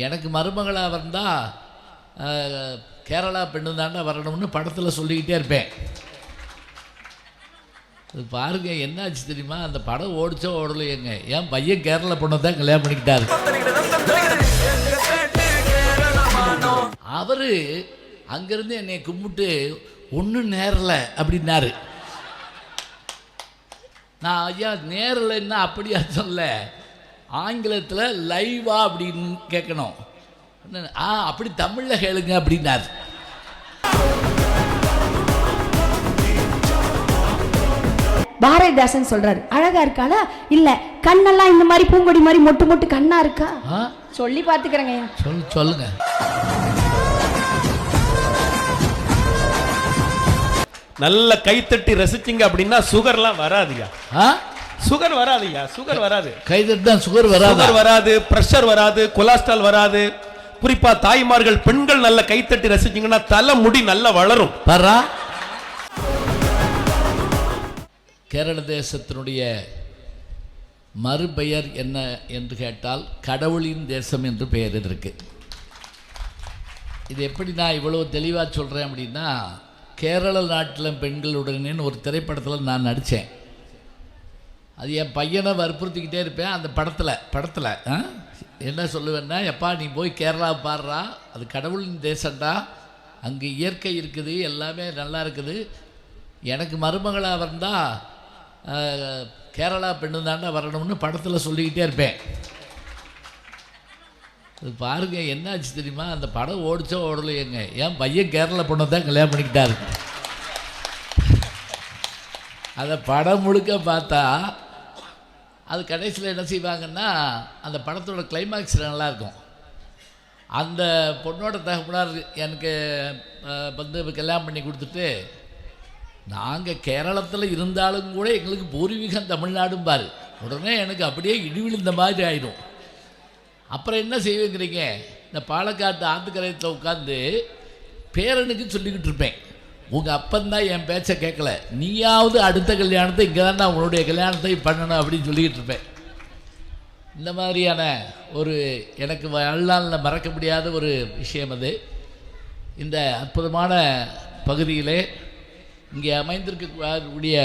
எனக்கு மருமகளாக வந்தால் கேரளா பெண்ணு தாண்டா வரணும்னு படத்தில் சொல்லிக்கிட்டே இருப்பேன். அது பாருங்க என்னாச்சு தெரியுமா, அந்த படம் ஓடிச்சோ ஓடலையேங்க, என் பையன் கேரளா பொண்ணை தான் கல்யாணம் பண்ணிக்கிட்டாரு. அவர் அங்கேருந்து என்னை கும்பிட்டு ஒன்றும் நேரலை அப்படின்னாரு. நான் ஐயா நேரலைன்னா அப்படியா சொல்ல, ஆங்கிலத்தில் லைவா அப்படின்னு கேட்கணும். அப்படி தமிழில் கேளுங்க அப்படின்னாரு. பாரதிதாசன் சொல்றாரு, அழகா இருக்காளா இல்ல கண்ணெல்லாம் இந்த மாதிரி பூங்கொடி மாதிரி மொட்டு மொட்டு கண்ணா இருக்கா சொல்லி பாத்துக்கிறேங்க. சொல்லுங்க. நல்ல கைத்தட்டி ரசிச்சிங்க அப்படின்னா சுகர்லாம் வராதுயா. சுகர் வராதுயா, சுகர் வராது. கைதட்டி தான் சுகர் வராது, சுகர் வராது, பிரஷர் வராது, கொலஸ்ட்ரால் வராது. குறிப்பா தாய்மார்கள் பெண்கள் நல்ல கைத்தட்டி ரசிச்சிங்கன்னா தலை முடி நல்லா வளரும். பாரா, கேரள தேசத்தினுடைய மறுபெயர் என்ன என்று கேட்டால் கடவுளின் தேசம் என்று பெயர் இருக்கு. இது எப்படி நான் இவ்வளவு தெளிவாக சொல்கிறேன் அப்படின்னா, கேரள நாட்டில் பெண்களுடனேன்னு ஒரு திரைப்படத்தில் நான் நடித்தேன். அது என் பையனை வற்புறுத்திக்கிட்டே இருப்பேன். அந்த படத்தில் என்ன சொல்லுவேன்னா, எப்பா நீ போய் கேரளா பாடுறா, அது கடவுளின் தேசம்டா, அங்கே இயற்கை இருக்குது, எல்லாமே நல்லா இருக்குது. எனக்கு மருமகளாக வந்தால் கேரளா பெண்ணு தாண்டா வரணும்னு படத்தில் சொல்லிக்கிட்டே இருப்பேன். அது பாருங்க என்னாச்சு தெரியுமா, அந்த படம் ஓடிச்சோ ஓடலையேங்க, என் பையன் கேரளா பொண்ணை தான் கல்யாணம் பண்ணிக்கிட்டாரு. அந்த படம் முழுக்க பார்த்தா அது கடைசியில் என்ன செய்வாங்கன்னா, அந்த படத்தோட கிளைமாக்ஸ் நல்லாயிருக்கும். அந்த பொண்ணோட தகப்பனார் எனக்கு வந்து கல்யாணம் பண்ணி கொடுத்துட்டு, நாங்கள் கேரளத்தில் இருந்தாலும் கூட எங்களுக்கு பூர்வீகம் தமிழ்நாடும் பாரு, உடனே எனக்கு அப்படியே இடிவிழுந்த மாதிரி ஆயிடும். அப்புறம் என்ன செய்வேங்கிறீங்க, இந்த பாலக்காட்டு ஆத்துக்கரையத்தில் உட்காந்து பேரனுக்கு சொல்லிக்கிட்டு இருப்பேன், உங்கள் அப்பந்தான் என் பேச்சை கேட்கல, நீயாவது அடுத்த கல்யாணத்தை இங்கே தான் உன்னுடைய கல்யாணத்தை பண்ணணும் அப்படின்னு சொல்லிக்கிட்டு இருப்பேன். இந்த மாதிரியான ஒரு எனக்கு வாழ்நாளில் மறக்க முடியாத ஒரு விஷயம் அது. இந்த அற்புதமான பகுதியிலே இங்கே அமைந்திருக்கக்கூடிய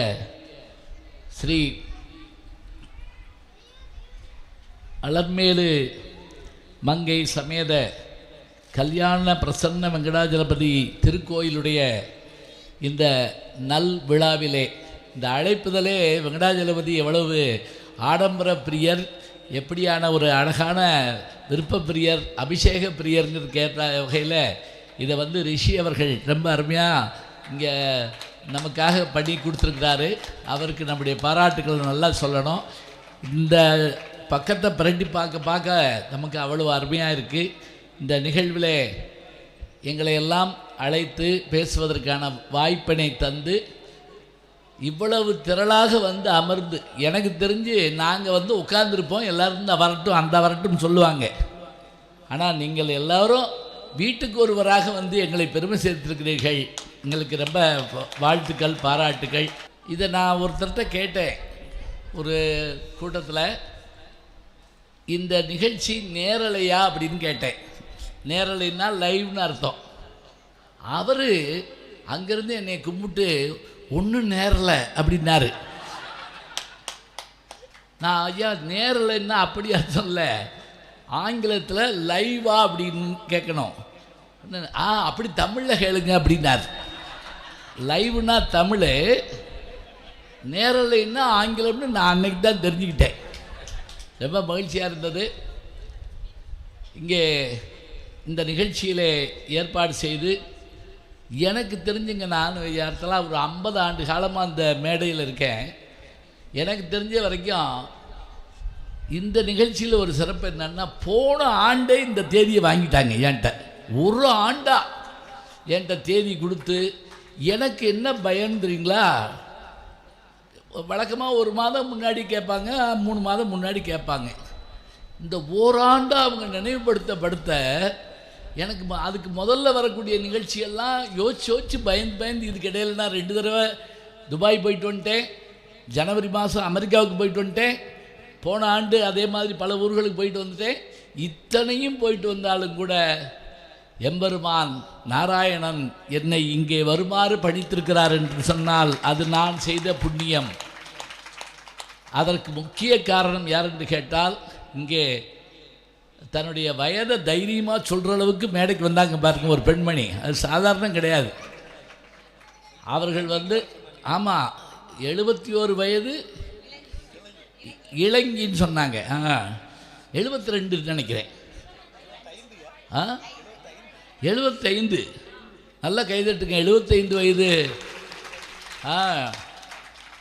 ஸ்ரீ அலர்மேலு மங்கை சமேத கல்யாண பிரசன்ன வெங்கடாஜலபதி திருக்கோயிலுடைய இந்த நல் விழாவிலே, இந்த அழைப்புதலே வெங்கடாஜலபதி எவ்வளவு ஆடம்பர பிரியர், எப்படியான ஒரு அழகான விருப்ப பிரியர், அபிஷேக பிரியர்ங்கிற கேட்ட வகையில் இதை வந்து ரிஷி அவர்கள் ரொம்ப அருமையாக இங்கே நமக்காக பண்ணி கொடுத்துருக்கிறாரு. அவருக்கு நம்முடைய பாராட்டுக்கள் நல்லா சொல்லணும். இந்த பக்கத்தை பிரண்டி பார்க்க நமக்கு அவ்வளவு அருமையாக இருக்குது. இந்த நிகழ்வில் எங்களை எல்லாம் அழைத்து பேசுவதற்கான வாய்ப்பினை தந்து இவ்வளவு திரளாக வந்து அமர்ந்து, எனக்கு தெரிஞ்சு நாங்கள் வந்து உட்கார்ந்துருப்போம், எல்லோரும் இந்த வரட்டும் அந்த வரட்டும் சொல்லுவாங்க. ஆனால் நீங்கள் எல்லோரும் வீட்டுக்கு ஒருவராக வந்து எங்களை பெருமை சேர்த்திருக்கிறீர்கள். எங்களுக்கு ரொம்ப வாழ்த்துக்கள், பாராட்டுக்கள். இதை நான் ஒருத்தர்கிட்ட கேட்டேன் ஒரு கூட்டத்தில், இந்த நிகழ்ச்சி நேரலையா அப்படின்னு கேட்டேன். நேரலைன்னா லைவ்னு அர்த்தம். அவர் அங்கேருந்து என்னை கும்பிட்டு ஒன்றும் நேரலை அப்படின்னாரு. நான் ஐயா நேரலைன்னா அப்படியா சொல்ல, ஆங்கிலத்தில் லைவா அப்படின்னு கேட்கணும். அப்படி தமிழில் கேளுங்க அப்படின்னாரு. லைவ்னா தமிழ், நேரலைன்னா ஆங்கிலம்னு நான் அன்னைக்கு தான் தெரிஞ்சுக்கிட்டேன். ரொம்ப மகிழ்ச்சியாக இருந்தது. இங்கே இந்த நிகழ்ச்சியில் ஏற்பாடு செய்து எனக்கு தெரிஞ்சுங்க, நான் இடத்துல ஒரு 50 ஆண்டு காலமாக அந்த மேடையில் இருக்கேன். எனக்கு தெரிஞ்ச வரைக்கும் இந்த நிகழ்ச்சியில் ஒரு சிறப்பு என்னன்னா, போன ஆண்டே இந்த தேதியை வாங்கிட்டாங்க என்கிட்ட. ஒரு ஆண்டா என்கிட்ட தேதி கொடுத்து, எனக்கு என்ன பயம் தெரியுங்களா, வழக்கமாக 1 மாதம் முன்னாடி கேட்பாங்க, 3 மாதம் முன்னாடி கேட்பாங்க. இந்த ஓராண்டாக அவங்க நினைவுபடுத்த எனக்கு அதுக்கு முதல்ல வரக்கூடிய நிகழ்ச்சியெல்லாம் யோசிச்சு பயந்து இதுக்கு இடையில நான் 2 தடவை துபாய் போயிட்டு வந்துட்டேன், ஜனவரி மாதம் அமெரிக்காவுக்கு போயிட்டு வந்துட்டேன், போன ஆண்டு அதே மாதிரி பல ஊர்களுக்கு போயிட்டு வந்துட்டேன். இத்தனையும் போயிட்டு வந்தாலும் கூட எம்பெருமான் நாராயணன் என்னை இங்கே வருமாறு பணித்திருக்கிறார் என்று சொன்னால் அது நான் செய்த புண்ணியம். அதற்கு முக்கிய காரணம் யார் என்று கேட்டால், இங்கே தன்னுடைய வயதை தைரியமாக சொல்கிற அளவுக்கு மேடைக்கு வந்தாங்க பாருங்க ஒரு பெண்மணி. அது சாதாரணம் கிடையாது. அவர்கள் ஆமாம் 71 வயது இளங்கின்னு சொன்னாங்க. 72 நினைக்கிறேன். 75 நல்லா கைதட்டுங்க. 75 வயது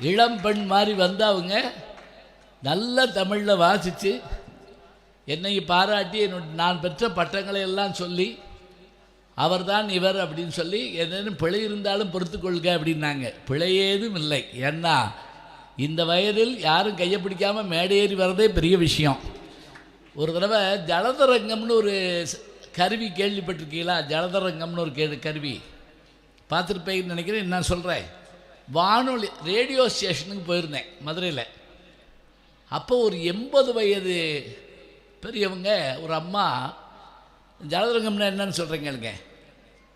இளம் பெண் மாதிரி அவங்க நல்ல தமிழில் வாசித்து என்னை பாராட்டி நான் பெற்ற பட்டங்களை எல்லாம் சொல்லி அவர்தான் இவர் அப்படின்னு சொல்லி என்னென்னு பிழை இருந்தாலும் பொறுத்துக்கொள்க அப்படின்னாங்க. பிழையேதும் இல்லை. ஏன்னா இந்த வயதில் யாரும் கையை பிடிக்காமல் மேடையேறி வர்றதே பெரிய விஷயம். ஒரு தடவை ஜலதரங்கம்னு ஒரு கருவி கேள்விப்பட்டிருக்கீங்களா? ஜலதரங்கம்னு ஒரு கருவி பார்த்துருப்பேன்னு நினைக்கிறேன். நான் சொல்கிறேன், வானொலி ரேடியோ ஸ்டேஷனுக்கு போயிருந்தேன் மதுரையில். அப்போ ஒரு 80 வயது பெரியவங்க ஒரு அம்மா, ஜலதரங்கம்னா என்னன்னு சொல்கிறீங்க,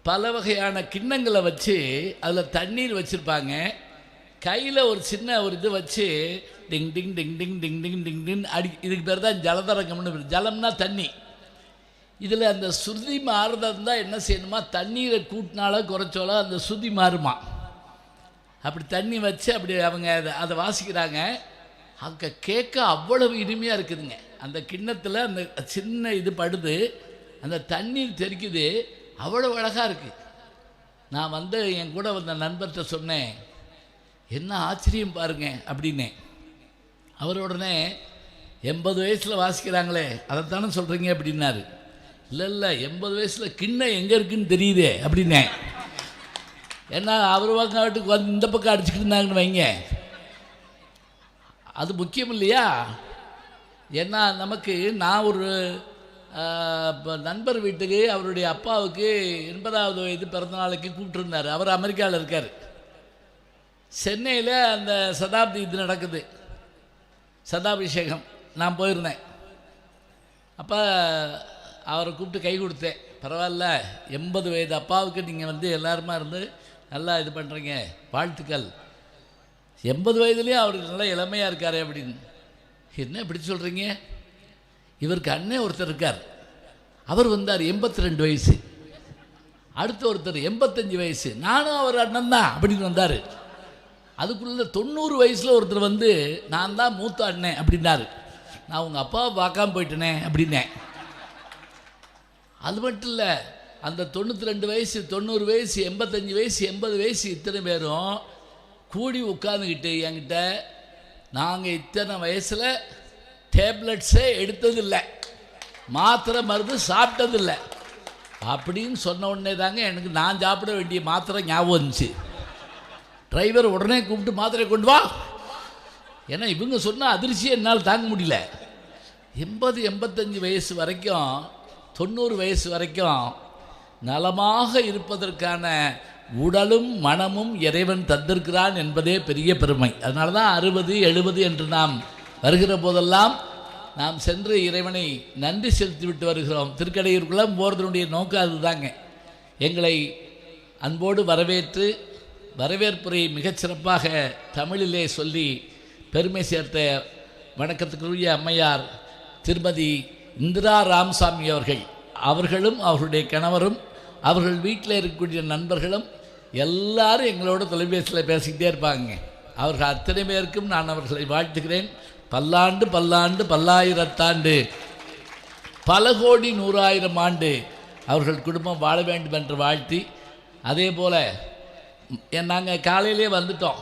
பல வகையான கிண்ணங்களை வச்சு அதில் தண்ணீர் வச்சுருப்பாங்க. கையில் ஒரு சின்ன ஒரு இது வச்சு டிங் டிங் டிங் டிங் டிங் டிங் டிங் டிங் இதுக்கு பேர் தான் ஜலதரங்கம்னு. ஜலம்னா தண்ணி. இதில் அந்த சுருதி மாறுறதா இருந்தால் என்ன செய்யணுமா, தண்ணீரை கூட்டினாலோ குறைச்சாலோ அந்த சுருதி மாறுமா. அப்படி தண்ணி வச்சு அப்படி அவங்க அதை வாசிக்கிறாங்க. அங்கே கேட்க அவ்வளவு இனிமையாக இருக்குதுங்க. அந்த கிண்ணத்தில் அந்த சின்ன இது படுது, அந்த தண்ணீர் தெறிக்குது, அவ்வளோ அழகாக இருக்குது. நான் என் கூட வந்த நண்பர்கிட்ட சொன்னேன், என்ன ஆச்சரியம் பாருங்க அப்படின்னேன். அவர் உடனே 80 வயசில் வாசிக்கிறாங்களே அதைத்தானே சொல்கிறீங்க அப்படின்னாரு. இல்லை 80 வயசில் கிண்ணம் எங்கே இருக்குன்னு தெரியுதே அப்படின்னேன். ஏன்னா அவர் வீட்டுக்கு இந்த பக்கம் அடிச்சுக்கிட்டு இருந்தாங்கன்னு வைங்க, அது முக்கியம் இல்லையா? ஏன்னா நமக்கு நான் ஒரு நண்பர் வீட்டுக்கு அவருடைய அப்பாவுக்கு 80வது வயது பிறந்தநாளைக்கு கூப்பிட்டுருந்தார். அவர் அமெரிக்காவில் இருக்கார். சென்னையில் அந்த சதாப்தி இது நடக்குது, சதாபிஷேகம். நான் போயிருந்தேன். அப்போ அவரை கூப்பிட்டு கை கொடுத்தேன். பரவாயில்ல, 80 வயது அப்பாவுக்கு நீங்கள் எல்லாருமா இருந்து நல்லா இது பண்ணுறீங்க, வாழ்த்துக்கள். 80 வயதுலேயும் அவருக்கு நல்லா இளமையாக இருக்காரு அப்படின்னு. என்ன இப்படி சொல்கிறீங்க? இவருக்கு அண்ணே ஒருத்தர் இருக்கார், அவர் வந்தார் 82 வயசு. அடுத்த ஒருத்தர் 85 வயசு, நானும் அவர் அண்ணன் தான் அப்படின்னு வந்தார். அதுக்குள்ளே 90 வயசில் ஒருத்தர் நான் தான் மூத்த அண்ணன் அப்படின்னாரு. நான் உங்கள் அப்பாவை பார்க்காம போயிட்டேனே அப்படின்னேன். அது மட்டும் இல்லை, அந்த 92 வயசு 90 வயசு 85 வயசு 80 வயசு இத்தனை பேரும் கூடி உட்காந்துக்கிட்டு என்கிட்ட, நாங்கள் இத்தனை வயசில் டேப்லெட்ஸே எடுத்ததில்லை, மாத்திரை மருந்து சாப்பிட்டதில்லை அப்படின்னு சொன்ன உடனே தாங்க எனக்கு நான் சாப்பிட வேண்டிய மாத்திரை ஞாபகம் வந்துச்சு. டிரைவர் உடனே கூப்பிட்டு மாத்திரை கொண்டு வா. ஏன்னா இவங்க சொன்ன அதிர்ச்சியை என்னால் தாங்க முடியல. 80 85 வயசு வரைக்கும் 90 வயசு வரைக்கும் நலமாக இருப்பதற்கான உடலும் மனமும் இறைவன் தந்திருக்கிறான் என்பதே பெரிய பெருமை. அதனால தான் 60 70 என்று நாம் வருகிற போதெல்லாம் நாம் சென்று இறைவனை நன்றி செலுத்திவிட்டு வருகிறோம். திருக்கடையூருக்குள்ளே போகிறதுனுடைய நோக்கம் அதுதாங்க. எங்களை அன்போடு வரவேற்று வரவேற்புரை மிகச்சிறப்பாக தமிழிலே சொல்லி பெருமை சேர்த்த வணக்கத்துக்குரிய அம்மையார் திருமதி இந்திரா ராமசாமி அவர்களும் அவர்களுடைய கணவரும் அவர்கள் வீட்டில் இருக்கக்கூடிய நண்பர்களும் எல்லாரும் எங்களோட தொலைபேசியில் பேசிக்கிட்டே இருப்பாங்க. அவர்கள் அத்தனை பேருக்கும் நான் அவர்களை வாழ்த்துகிறேன். பல்லாண்டு பல்லாண்டு பல்லாயிரத்தாண்டு பல கோடி 100,000 ஆண்டு அவர்கள் குடும்பம் வாழ வேண்டும் என்று வாழ்த்தி, அதே போல் நாங்கள் காலையிலே வந்துட்டோம்.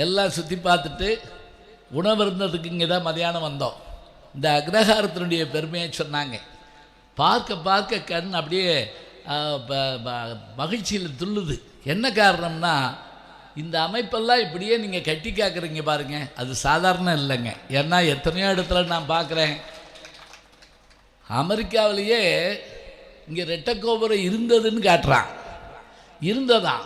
எல்லாம் சுற்றி பார்த்துட்டு உணவு இருந்ததுக்கு இங்கே தான் மதியானம் வந்தோம். இந்த அக்ரஹாரத்தினுடைய பெருமையை சொன்னாங்க. பார்க்க பார்க்க கண் அப்படியே மகிழ்ச்சியில் துள்ளுது. என்ன காரணம்னா, இந்த அமைப்பெல்லாம் இப்படியே நீங்கள் கட்டி காக்குறீங்க பாருங்கள், அது சாதாரணம் இல்லைங்க. ஏன்னா எத்தனையோ இடத்துல நான் பார்க்குறேன், அமெரிக்காவிலேயே இங்கே ரெட்டக்கோபுரம் இருந்ததுன்னு காட்டுறான், இருந்ததான்.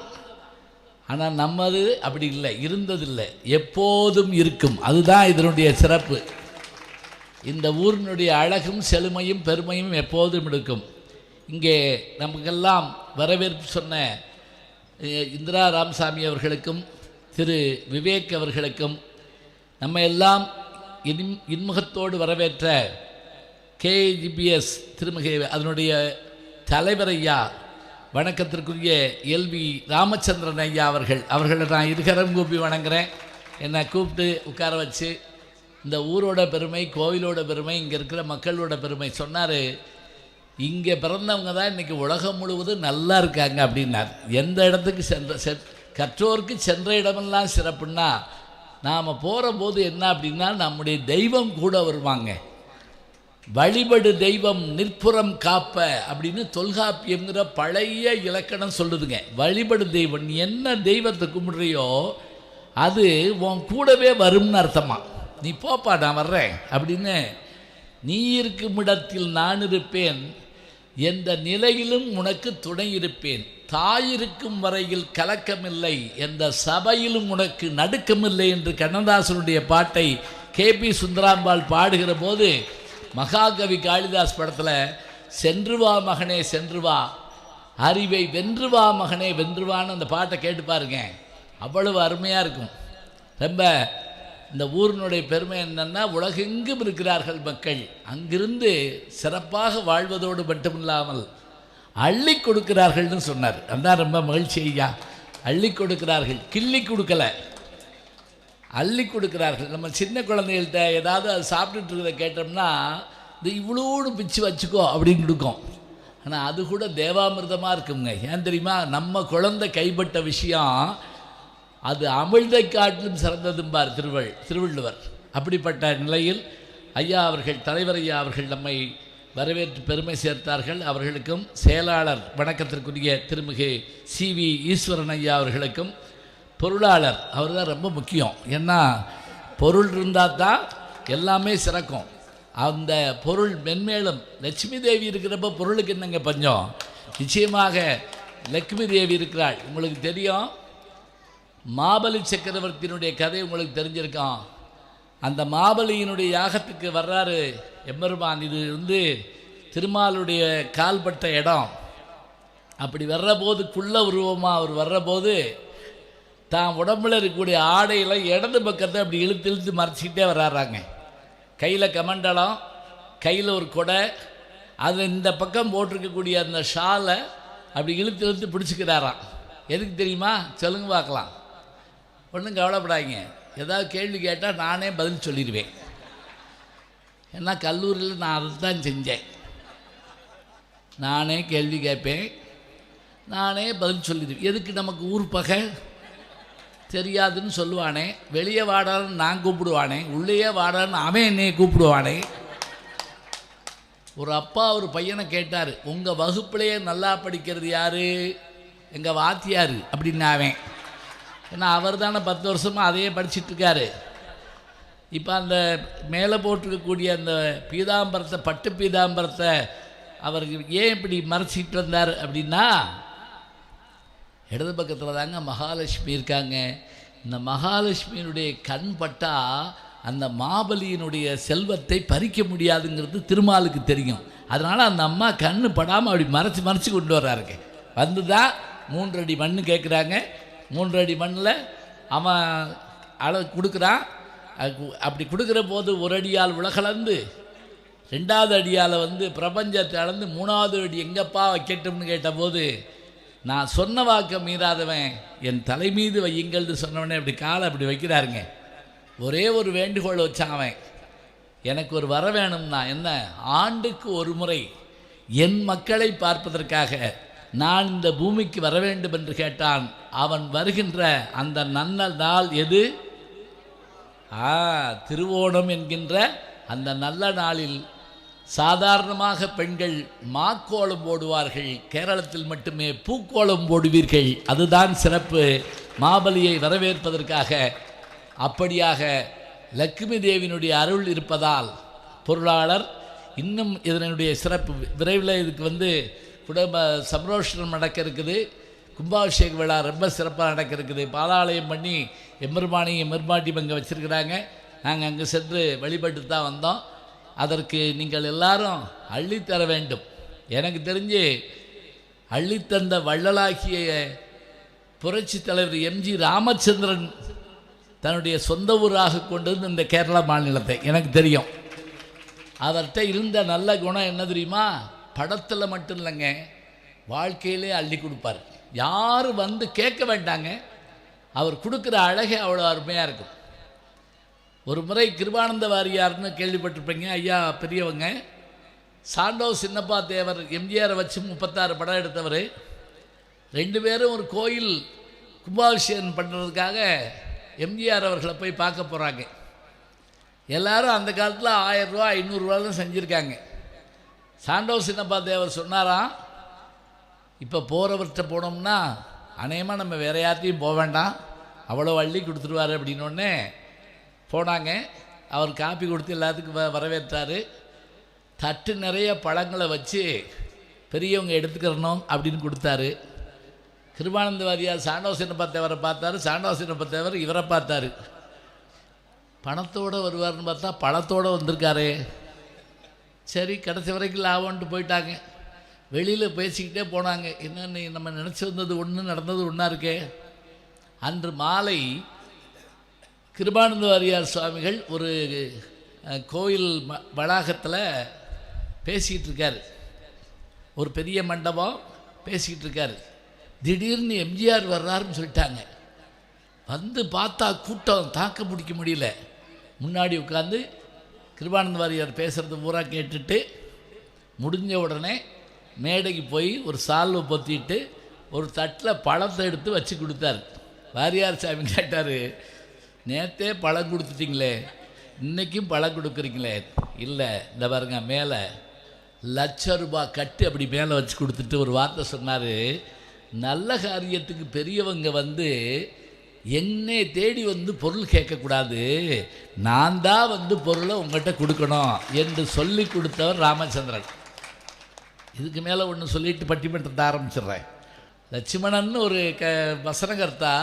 ஆனால் நம்மது அப்படி இல்லை, இருந்ததில்லை, எப்போதும் இருக்கும். அதுதான் இதனுடைய சிறப்பு. இந்த ஊரினுடைய அழகும் செழுமையும் பெருமையும் எப்போதும் இருக்கும். இங்கே நமக்கெல்லாம் வரவேற்பு சொன்ன இந்திரா ராமசாமி அவர்களுக்கும் திரு விவேக் அவர்களுக்கும் நம்ம எல்லாம் இன்முகத்தோடு வரவேற்ற KGBS திருமிகை அதனுடைய தலைவர் ஐயா வணக்கத்திற்குரிய எல்வி ராமச்சந்திரன் ஐயா அவர்களை நான் இருகரம் கூப்பி வணங்குறேன். என்னை கூப்பிட்டு உட்கார வச்சு இந்த ஊரோட பெருமை, கோவிலோட பெருமை, இங்கே இருக்கிற மக்களோட பெருமை சொன்னார். இங்கே பிறந்தவங்க தான் இன்றைக்கி உலகம் முழுவதும் நல்லா இருக்காங்க அப்படின்னார். எந்த இடத்துக்கு கற்றோருக்கு சென்ற இடமெல்லாம் சிறப்புன்னா, நாம் போகிற போது என்ன அப்படின்னா நம்முடைய தெய்வம் கூட வருவாங்க. வழிபடு தெய்வம் நிற்புறம் காப்ப அப்படின்னு தொல்காப்பியங்கிற பழைய இலக்கணம் சொல்லுதுங்க. வழிபடு தெய்வம், நீ என்ன தெய்வத்தை கும்பிடுறியோ அது உன் கூடவே வரும்னு அர்த்தமா. நீ போப்பா நான் வர்றேன் அப்படின்னு. நீ இருக்கும் இடத்தில் நான் இருப்பேன், எந்த நிலையிலும் உனக்கு துணை இருப்பேன், தாயிருக்கும் வரையில் கலக்கமில்லை, எந்த சபையிலும் உனக்கு நடுக்கமில்லை என்று கண்ணதாசனுடைய பாட்டை KP சுந்தராம்பாள் பாடுகிற போது மகாகவி காளிதாஸ் படத்தில் சென்று வா மகனே சென்று வா, அறிவை வென்று வா மகனே வென்றுவான்னு அந்த பாட்டை கேட்டு பாருங்க. அவ்வளவு அருமையாக இருக்கும். ரொம்ப இந்த ஊரினுடைய பெருமை என்னென்னா, உலகெங்கும் இருக்கிறார்கள் மக்கள். அங்கிருந்து சிறப்பாக வாழ்வதோடு மட்டுமில்லாமல் அள்ளி கொடுக்கிறார்கள்னு சொன்னார். அதுதான் ரொம்ப மகிழ்ச்சி ஐயா. அள்ளி கொடுக்கிறார்கள், கிள்ளி கொடுக்கலை, அள்ளி கொடுக்கிறார்கள். நம்ம சின்ன குழந்தைகள்கிட்ட ஏதாவது அது சாப்பிட்டுட்டு இருக்கிறத கேட்டோம்னா இது இவ்வளோடு பிச்சு வச்சுக்கோ அப்படின்னு கொடுக்கும். ஆனால் அது கூட தேவாமிர்தமாக இருக்குங்க. ஏன் தெரியுமா? நம்ம குழந்தை கைப்பட்ட விஷயம் அது அமிழ்தை காட்டிலும் சிறந்ததும்பார் திருவள்ளுவர். அப்படிப்பட்ட நிலையில் ஐயா அவர்கள், தலைவர் ஐயா அவர்கள் நம்மை வரவேற்று பெருமை சேர்த்தார்கள். அவர்களுக்கும் செயலாளர் வணக்கத்திற்குரிய திருமிகு CV ஈஸ்வரன் ஐயா அவர்களுக்கும், பொருளாளர் அவர் தான் ரொம்ப முக்கியம். ஏன்னா பொருள் இருந்தால் தான் எல்லாமே சிறக்கும். அந்த பொருள் மென்மேலும் லட்சுமி தேவி இருக்கிறப்ப பொருளுக்கு என்னங்க பஞ்சம்? நிச்சயமாக லட்சுமி தேவி இருக்கிறாள். உங்களுக்கு தெரியும், மாபலி சக்கரவர்த்தியினுடைய கதை உங்களுக்கு தெரிஞ்சிருக்கான். அந்த மாபலியினுடைய யாகத்துக்கு வர்றாரு எம்பெருமான். இது திருமாலுடைய கால்பட்ட இடம். அப்படி வர்ற போது குள்ள உருவமாக அவர் வர்ற போது தான் உடம்புல இருக்கக்கூடிய ஆடையில் இடது பக்கத்தை அப்படி இழுத்து இழுத்து மறைச்சிக்கிட்டே வர்றாங்க. கையில் கமண்டலம், கையில் ஒரு கொடை, அதில் இந்த பக்கம் போட்டிருக்கக்கூடிய அந்த ஷாலை அப்படி இழுத்து இழுத்து பிடிச்சிக்கிறாராம். எதுக்கு தெரியுமா? சொல்லுங்க பார்க்கலாம். ஒன்றும் கவலைப்படாதீங்க, ஏதாவது கேள்வி கேட்டால் நானே பதில் சொல்லிடுவேன். ஏன்னா கல்லூரியில் நான் அதை தான் செஞ்சேன். நானே கேள்வி கேட்பேன், நானே பதில் சொல்லிடுவேன். எதுக்கு நமக்கு ஊர் பகை? தெரியாதுன்னு சொல்லுவானே, வெளியே வாடான்னு நான் கூப்பிடுவானே, உள்ளேயே வாடான்னு அவன் என்னையை கூப்பிடுவானே. ஒரு அப்பா ஒரு பையனை கேட்டார், உங்கள் வகுப்புலையே நல்லா படிக்கிறது யார்? எங்கள் வாத்தியார் அப்படின்னு. அவன் ஏன்னா அவர் தானே 10 வருஷமாக அதையே படிச்சுட்ருக்காரு. இப்போ அந்த மேலே போட்டிருக்கக்கூடிய அந்த பீதாம்பரத்தை, பட்டு பீதாம்பரத்தை அவருக்கு ஏன் இப்படி மறைச்சிட்டு வந்தார் அப்படின்னா, இடது பக்கத்தில் தாங்க மகாலட்சுமி இருக்காங்க. இந்த மகாலட்சுமியினுடைய கண் பட்டா அந்த மாபலியினுடைய செல்வத்தை பறிக்க முடியாதுங்கிறது திருமாலுக்கு தெரியும். அதனால் அந்த அம்மா கண்ணு படாமல் அப்படி மறைச்சி கொண்டு வர்றாருங்க. வந்து தான் 3 அடி மண் கேட்குறாங்க. 3 அடி மண்ணில் அவன் அளவு கொடுக்குறான். அப்படி கொடுக்குற போது ஒரு அடியால் உலகளந்து, 2வது அடியால் பிரபஞ்சத்தை அளந்து, 3வது அடி எங்கப்பா வைக்கட்டும்னு கேட்டபோது, நான் சொன்ன வாக்க மீறாதவன் என் தலை மீது வையுங்கள்னு சொன்னவனே அப்படி காலை அப்படி வைக்கிறாருங்க. ஒரே ஒரு வேண்டுகோள் வச்சான் அவன், எனக்கு ஒரு வர வேணும்னா என்ன, ஆண்டுக்கு ஒரு முறை என் மக்களை பார்ப்பதற்காக நான் இந்த பூமிக்கு வர வேண்டும் என்று கேட்டான். அவன் வருகின்ற அந்த நல்ல நாள் எது? திருவோணம் என்கின்ற அந்த நல்ல நாளில் சாதாரணமாக பெண்கள் மாக்கோலம் போடுவார்கள். கேரளத்தில் மட்டுமே பூக்கோலம் போடுவீர்கள். அதுதான் சிறப்பு மாபலியை வரவேற்பதற்காக. அப்படியாக லட்சுமி தேவியினுடைய அருள் இருப்பதால் பொருளாளர் இன்னும் இதனுடைய சிறப்பு விரைவில் இதுக்கு குடும்ப சம்ரோஷனம் நடக்க இருக்குது. கும்பாபிஷேக விழா ரொம்ப சிறப்பாக நடக்க இருக்குது. பாலாலயம் பண்ணி எம்பெருமானையும் எம்பெருமாட்டியும் அங்கே வச்சுருக்கிறாங்க. நாங்கள் அங்கே சென்று வழிபட்டு தான் வந்தோம். அதற்கு நீங்கள் எல்லாரும் அள்ளித்தர வேண்டும். எனக்கு தெரிஞ்சு அள்ளித்தந்த வள்ளலாகிய புரட்சி தலைவர் எம்ஜி ராமச்சந்திரன் தன்னுடைய சொந்த ஊராக கொண்டு வந்து இந்த கேரளா மாநிலத்தை எனக்கு தெரியும். அவர்கிட்ட இருந்த நல்ல குணம் என்ன தெரியுமா? படத்தில் மட்டும் இல்லைங்க, வாழ்க்கையிலே அள்ளி கொடுப்பார். யாரும் வந்து கேட்க வேண்டாங்க, அவர் கொடுக்குற அழகே அவ்வளோ அருமையாக இருக்கும். ஒரு முறை கிருபானந்த வாரியார்னு கேள்விப்பட்டிருப்பீங்க, ஐயா பெரியவங்க. சாண்டோ சின்னப்பா தேவர் எம்ஜிஆரை வச்சு 36 படம் எடுத்தவர். 2 பேரும் ஒரு கோயில் கும்பாபிஷேகம் பண்ணுறதுக்காக எம்ஜிஆர் அவர்களை போய் பார்க்க போகிறாங்க. எல்லாரும் அந்த காலத்தில் 1000 ரூபா 500 ரூபாலும் செஞ்சுருக்காங்க. சாண்டோ சின்னப்பா தேவர் சொன்னாராம், இப்போ போகிறவர்கிட்ட போனோம்னா அநேகமாக நம்ம வேறு யார்ட்டையும் போக வேண்டாம், அவ்வளோ அள்ளி கொடுத்துருவார் அப்படின்னோடனே போனாங்க. அவர் காப்பி கொடுத்து எல்லாத்துக்கும் வரவேற்றார். தட்டு நிறைய பழங்களை வச்சு பெரியவங்க எடுத்துக்கிறணும் அப்படின்னு கொடுத்தாரு. கிருபானந்த வாரியார் சாண்டோ சின்னப்பா தேவரை பார்த்தாரு, சாண்டோ சின்னப்பா தேவர் இவரை பார்த்தாரு. பணத்தோடு வருவார்னு பார்த்தா பழத்தோடு வந்திருக்காரு. சரி, கடைசி வரைக்கும் லாபம்ன்ட்டு போயிட்டாங்க. வெளியில் பேசிக்கிட்டே போனாங்க. என்னென்னு நம்ம நினச்சி வந்தது ஒன்று, நடந்தது ஒன்றா இருக்கே. அன்று மாலை கிருபானந்த வாரியார் சுவாமிகள் ஒரு கோயில் வளாகத்தில் பேசிக்கிட்டு இருக்கார். ஒரு பெரிய மண்டபம் பேசிக்கிட்டு இருக்கார். திடீர்னு எம்ஜிஆர் வர்றாருன்னு சொல்லிட்டாங்க. வந்து பார்த்தா கூட்டம் தாக்க பிடிக்க முடியல. முன்னாடி உட்காந்து கிருபானந்த வாரியார் பேசுகிறது பூரா கேட்டுட்டு முடிஞ்ச உடனே மேடைக்கு போய் ஒரு சால்வை பொத்திட்டு ஒரு தட்டில் பழத்தை எடுத்து வச்சு கொடுத்தாரு. வாரியார் சாமி கேட்டார், நேற்றே பழம் கொடுத்துட்டிங்களே, இன்றைக்கும் பழம் கொடுக்குறீங்களே? இல்லை, இந்த பாருங்க மேலே ₹1,00,000 கட்டு அப்படி மேலே வச்சு கொடுத்துட்டு ஒரு வார்த்தை சொன்னார், நல்ல காரியத்துக்கு பெரியவங்க வந்து என்னை தேடி வந்து பொருள் கேட்கக்கூடாது, நான் தான் வந்து பொருளை உங்கள்கிட்ட கொடுக்கணும் என்று சொல்லி கொடுத்தவர் ராமச்சந்திரன். இதுக்கு மேலே ஒன்று சொல்லிட்டு பட்டிமன்றத்தை ஆரம்பிச்சிடுறேன். லட்சுமணன் ஒரு வசனகர்த்தா,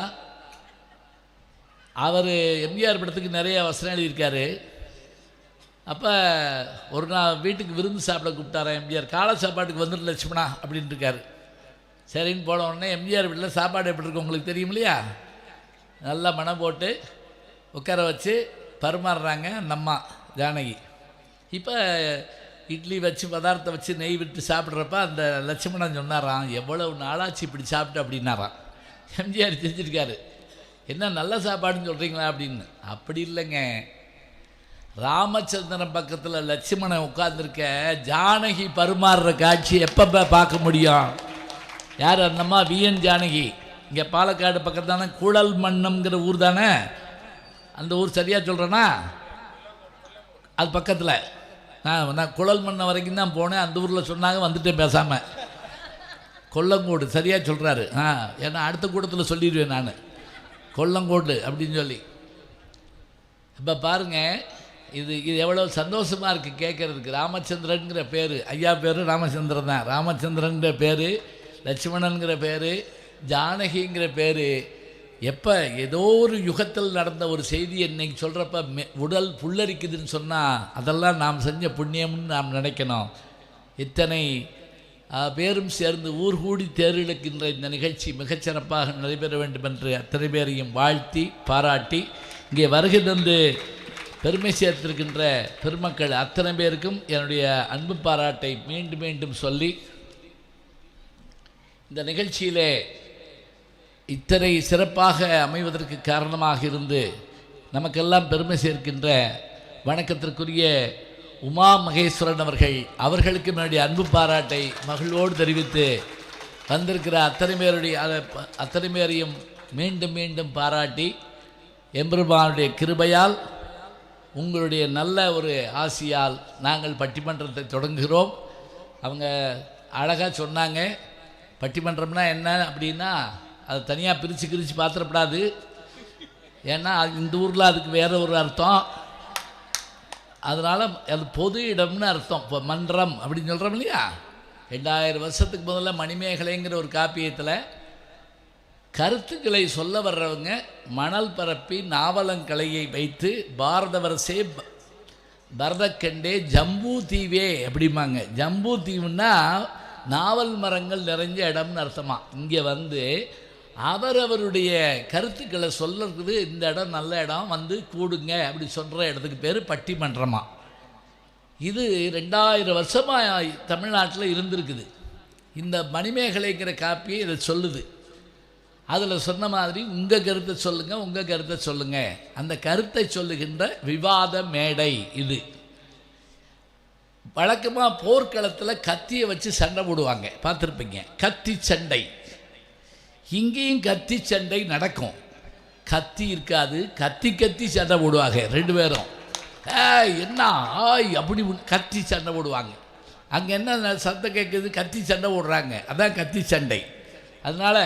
அவர் எம்ஜிஆர் படத்துக்கு நிறைய வசனம் எழுதியிருக்காரு. அப்போ ஒரு நாள் வீட்டுக்கு விருந்து சாப்பிட கூப்பிட்டாரன் எம்ஜிஆர். காலை சாப்பாட்டுக்கு வந்துட்டு லட்சுமணா அப்படின்ட்டு இருக்காரு. சரின்னு போன உடனே எம்ஜிஆர் வீட்டில் சாப்பாடு எப்படி இருக்கு உங்களுக்கு தெரியும் இல்லையா? நல்லா மனம் போட்டு உட்கார வச்சு பரிமாறுறாங்க அந்த அம்மா ஜானகி. இப்போ இட்லி வச்சு பதார்த்தம் வச்சு நெய் விட்டு சாப்பிட்றப்ப அந்த லட்சுமணன் சொன்னாராம், எவ்வளவு நாளாச்சு இப்படி சாப்பிட்டு அப்படின்னாராம். எம்ஜிஆர் தெரிஞ்சிருக்காரு, என்ன நல்ல சாப்பாடுன்னு சொல்கிறீங்களா அப்படின்னு. அப்படி இல்லைங்க, ராமச்சந்திரன் பக்கத்தில் லட்சுமணன் உட்கார்ந்துருக்க ஜானகி பரிமாறுற காட்சி எப்போ பார்க்க முடியும்? யார் அந்தம்மா? VN ஜானகி. இங்கே பாலக்காடு பக்கத்து தானே, குழல் மன்னம்ங்கிற ஊர் தானே அந்த ஊர், சரியாக சொல்கிறேன்னா? அது பக்கத்தில். நான் குழல் மன்னம் வரைக்கும் தான் போனேன். அந்த ஊரில் சொன்னாங்க, வந்துட்டேன் பேசாமல். கொல்லங்கோடு, சரியாக சொல்கிறாரு. ஏன்னா அடுத்த கூட்டத்தில் சொல்லிடுவேன் நான், கொல்லங்கோடு அப்படின்னு சொல்லி. இப்போ பாருங்கள், இது எவ்வளோ சந்தோஷமாக இருக்குது கேட்குறதுக்கு. ராமச்சந்திரனுங்கிற பேர், ஐயா பேர் ராமச்சந்திரன் தான். ராமச்சந்திரனுங்கிற பேர், லட்சுமணனுங்கிற பேர், ஜானகிங்கிற பேர் எப்போ ஏதோ ஒரு யுகத்தில் நடந்த ஒரு செய்தி இன்னைக்கு சொல்கிறப்ப உடல் புல்லரிக்குதுன்னு சொன்னால் அதெல்லாம் நாம் செஞ்ச புண்ணியம்னு நாம் நினைக்கணும். இத்தனை பேரும் சேர்ந்து ஊர் கூடி தேர்ந்தெடுக்கின்ற இந்த நிகழ்ச்சி மிகச்சிறப்பாக நடைபெற வேண்டும் என்று அத்தனை பேரையும் வாழ்த்தி பாராட்டி இங்கே வருகை தந்து பெருமை சேர்த்திருக்கின்ற பெருமக்கள் அத்தனை பேருக்கும் என்னுடைய அன்பு பாராட்டை மீண்டும் மீண்டும் சொல்லி, இந்த நிகழ்ச்சியிலே இத்தனை சிறப்பாக அமைவதற்கு காரணமாக இருந்து நமக்கெல்லாம் பெருமை சேர்க்கின்ற வணக்கத்திற்குரிய உமா மகேஸ்வரன் அவர்களுக்கு என்னுடைய அன்பு பாராட்டை மகிழ்வோடு தெரிவித்து, வந்திருக்கிற அத்தனை பேரையும் மீண்டும் மீண்டும் பாராட்டி, எம்பெருமானுடைய கிருபையால் உங்களுடைய நல்ல ஒரு ஆசியால் நாங்கள் பட்டிமன்றத்தை தொடங்குகிறோம். அவங்க அழகாக சொன்னாங்க, பட்டிமன்றம்னா என்ன அப்படின்னா அதை தனியாக பிரித்து பார்த்துடப்படாது. ஏன்னா இந்த ஊரில் அதுக்கு வேறு ஒரு அர்த்தம். அதனால் அது பொது இடம்னு அர்த்தம். இப்போ மன்றம் அப்படின்னு சொல்கிறோம் இல்லையா? 2000 வருஷத்துக்கு முதல்ல மணிமேகலைங்கிற ஒரு காப்பியத்தில் கருத்துக்களை சொல்ல வர்றவங்க மணல் பரப்பி நாவலங்கலையை வைத்து பாரதவரசே பரதக்கண்டே ஜம்பூ தீவே அப்படிம்பாங்க. ஜம்பூ தீவுன்னா நாவல் மரங்கள் நிறைஞ்ச இடம்னு அர்த்தமா. இங்கே வந்து அவரவருடைய கருத்துக்களை சொல்லுறது, இந்த இடம் நல்ல இடம் வந்து கூடுங்க அப்படி சொல்கிற இடத்துக்கு பேர் பட்டிமன்றமா. இது 2000 வருஷமாக தமிழ்நாட்டில் இருந்திருக்குது. இந்த மணிமேகலைங்கிற காப்பியை இதை சொல்லுது. அதில் சொன்ன மாதிரி உங்கள் கருத்தை சொல்லுங்கள், உங்கள் கருத்தை சொல்லுங்கள், அந்த கருத்தை சொல்லுகின்ற விவாத மேடை இது. வழக்கமாக போர்க்களத்தில் கத்தியை வச்சு சண்டை போடுவாங்க, பார்த்துருப்பீங்க, கத்தி சண்டை. இங்கேயும் கத்தி சண்டை நடக்கும். கத்தி இருக்காது, கத்தி கத்தி சண்டை போடுவாங்க 2 பேரும். என்ன அப்படி கத்தி சண்டை போடுவாங்க. அங்கே என்ன சத்தம் கேட்குது, கத்தி சண்டை போடுறாங்க, அதான் கத்தி சண்டை. அதனால்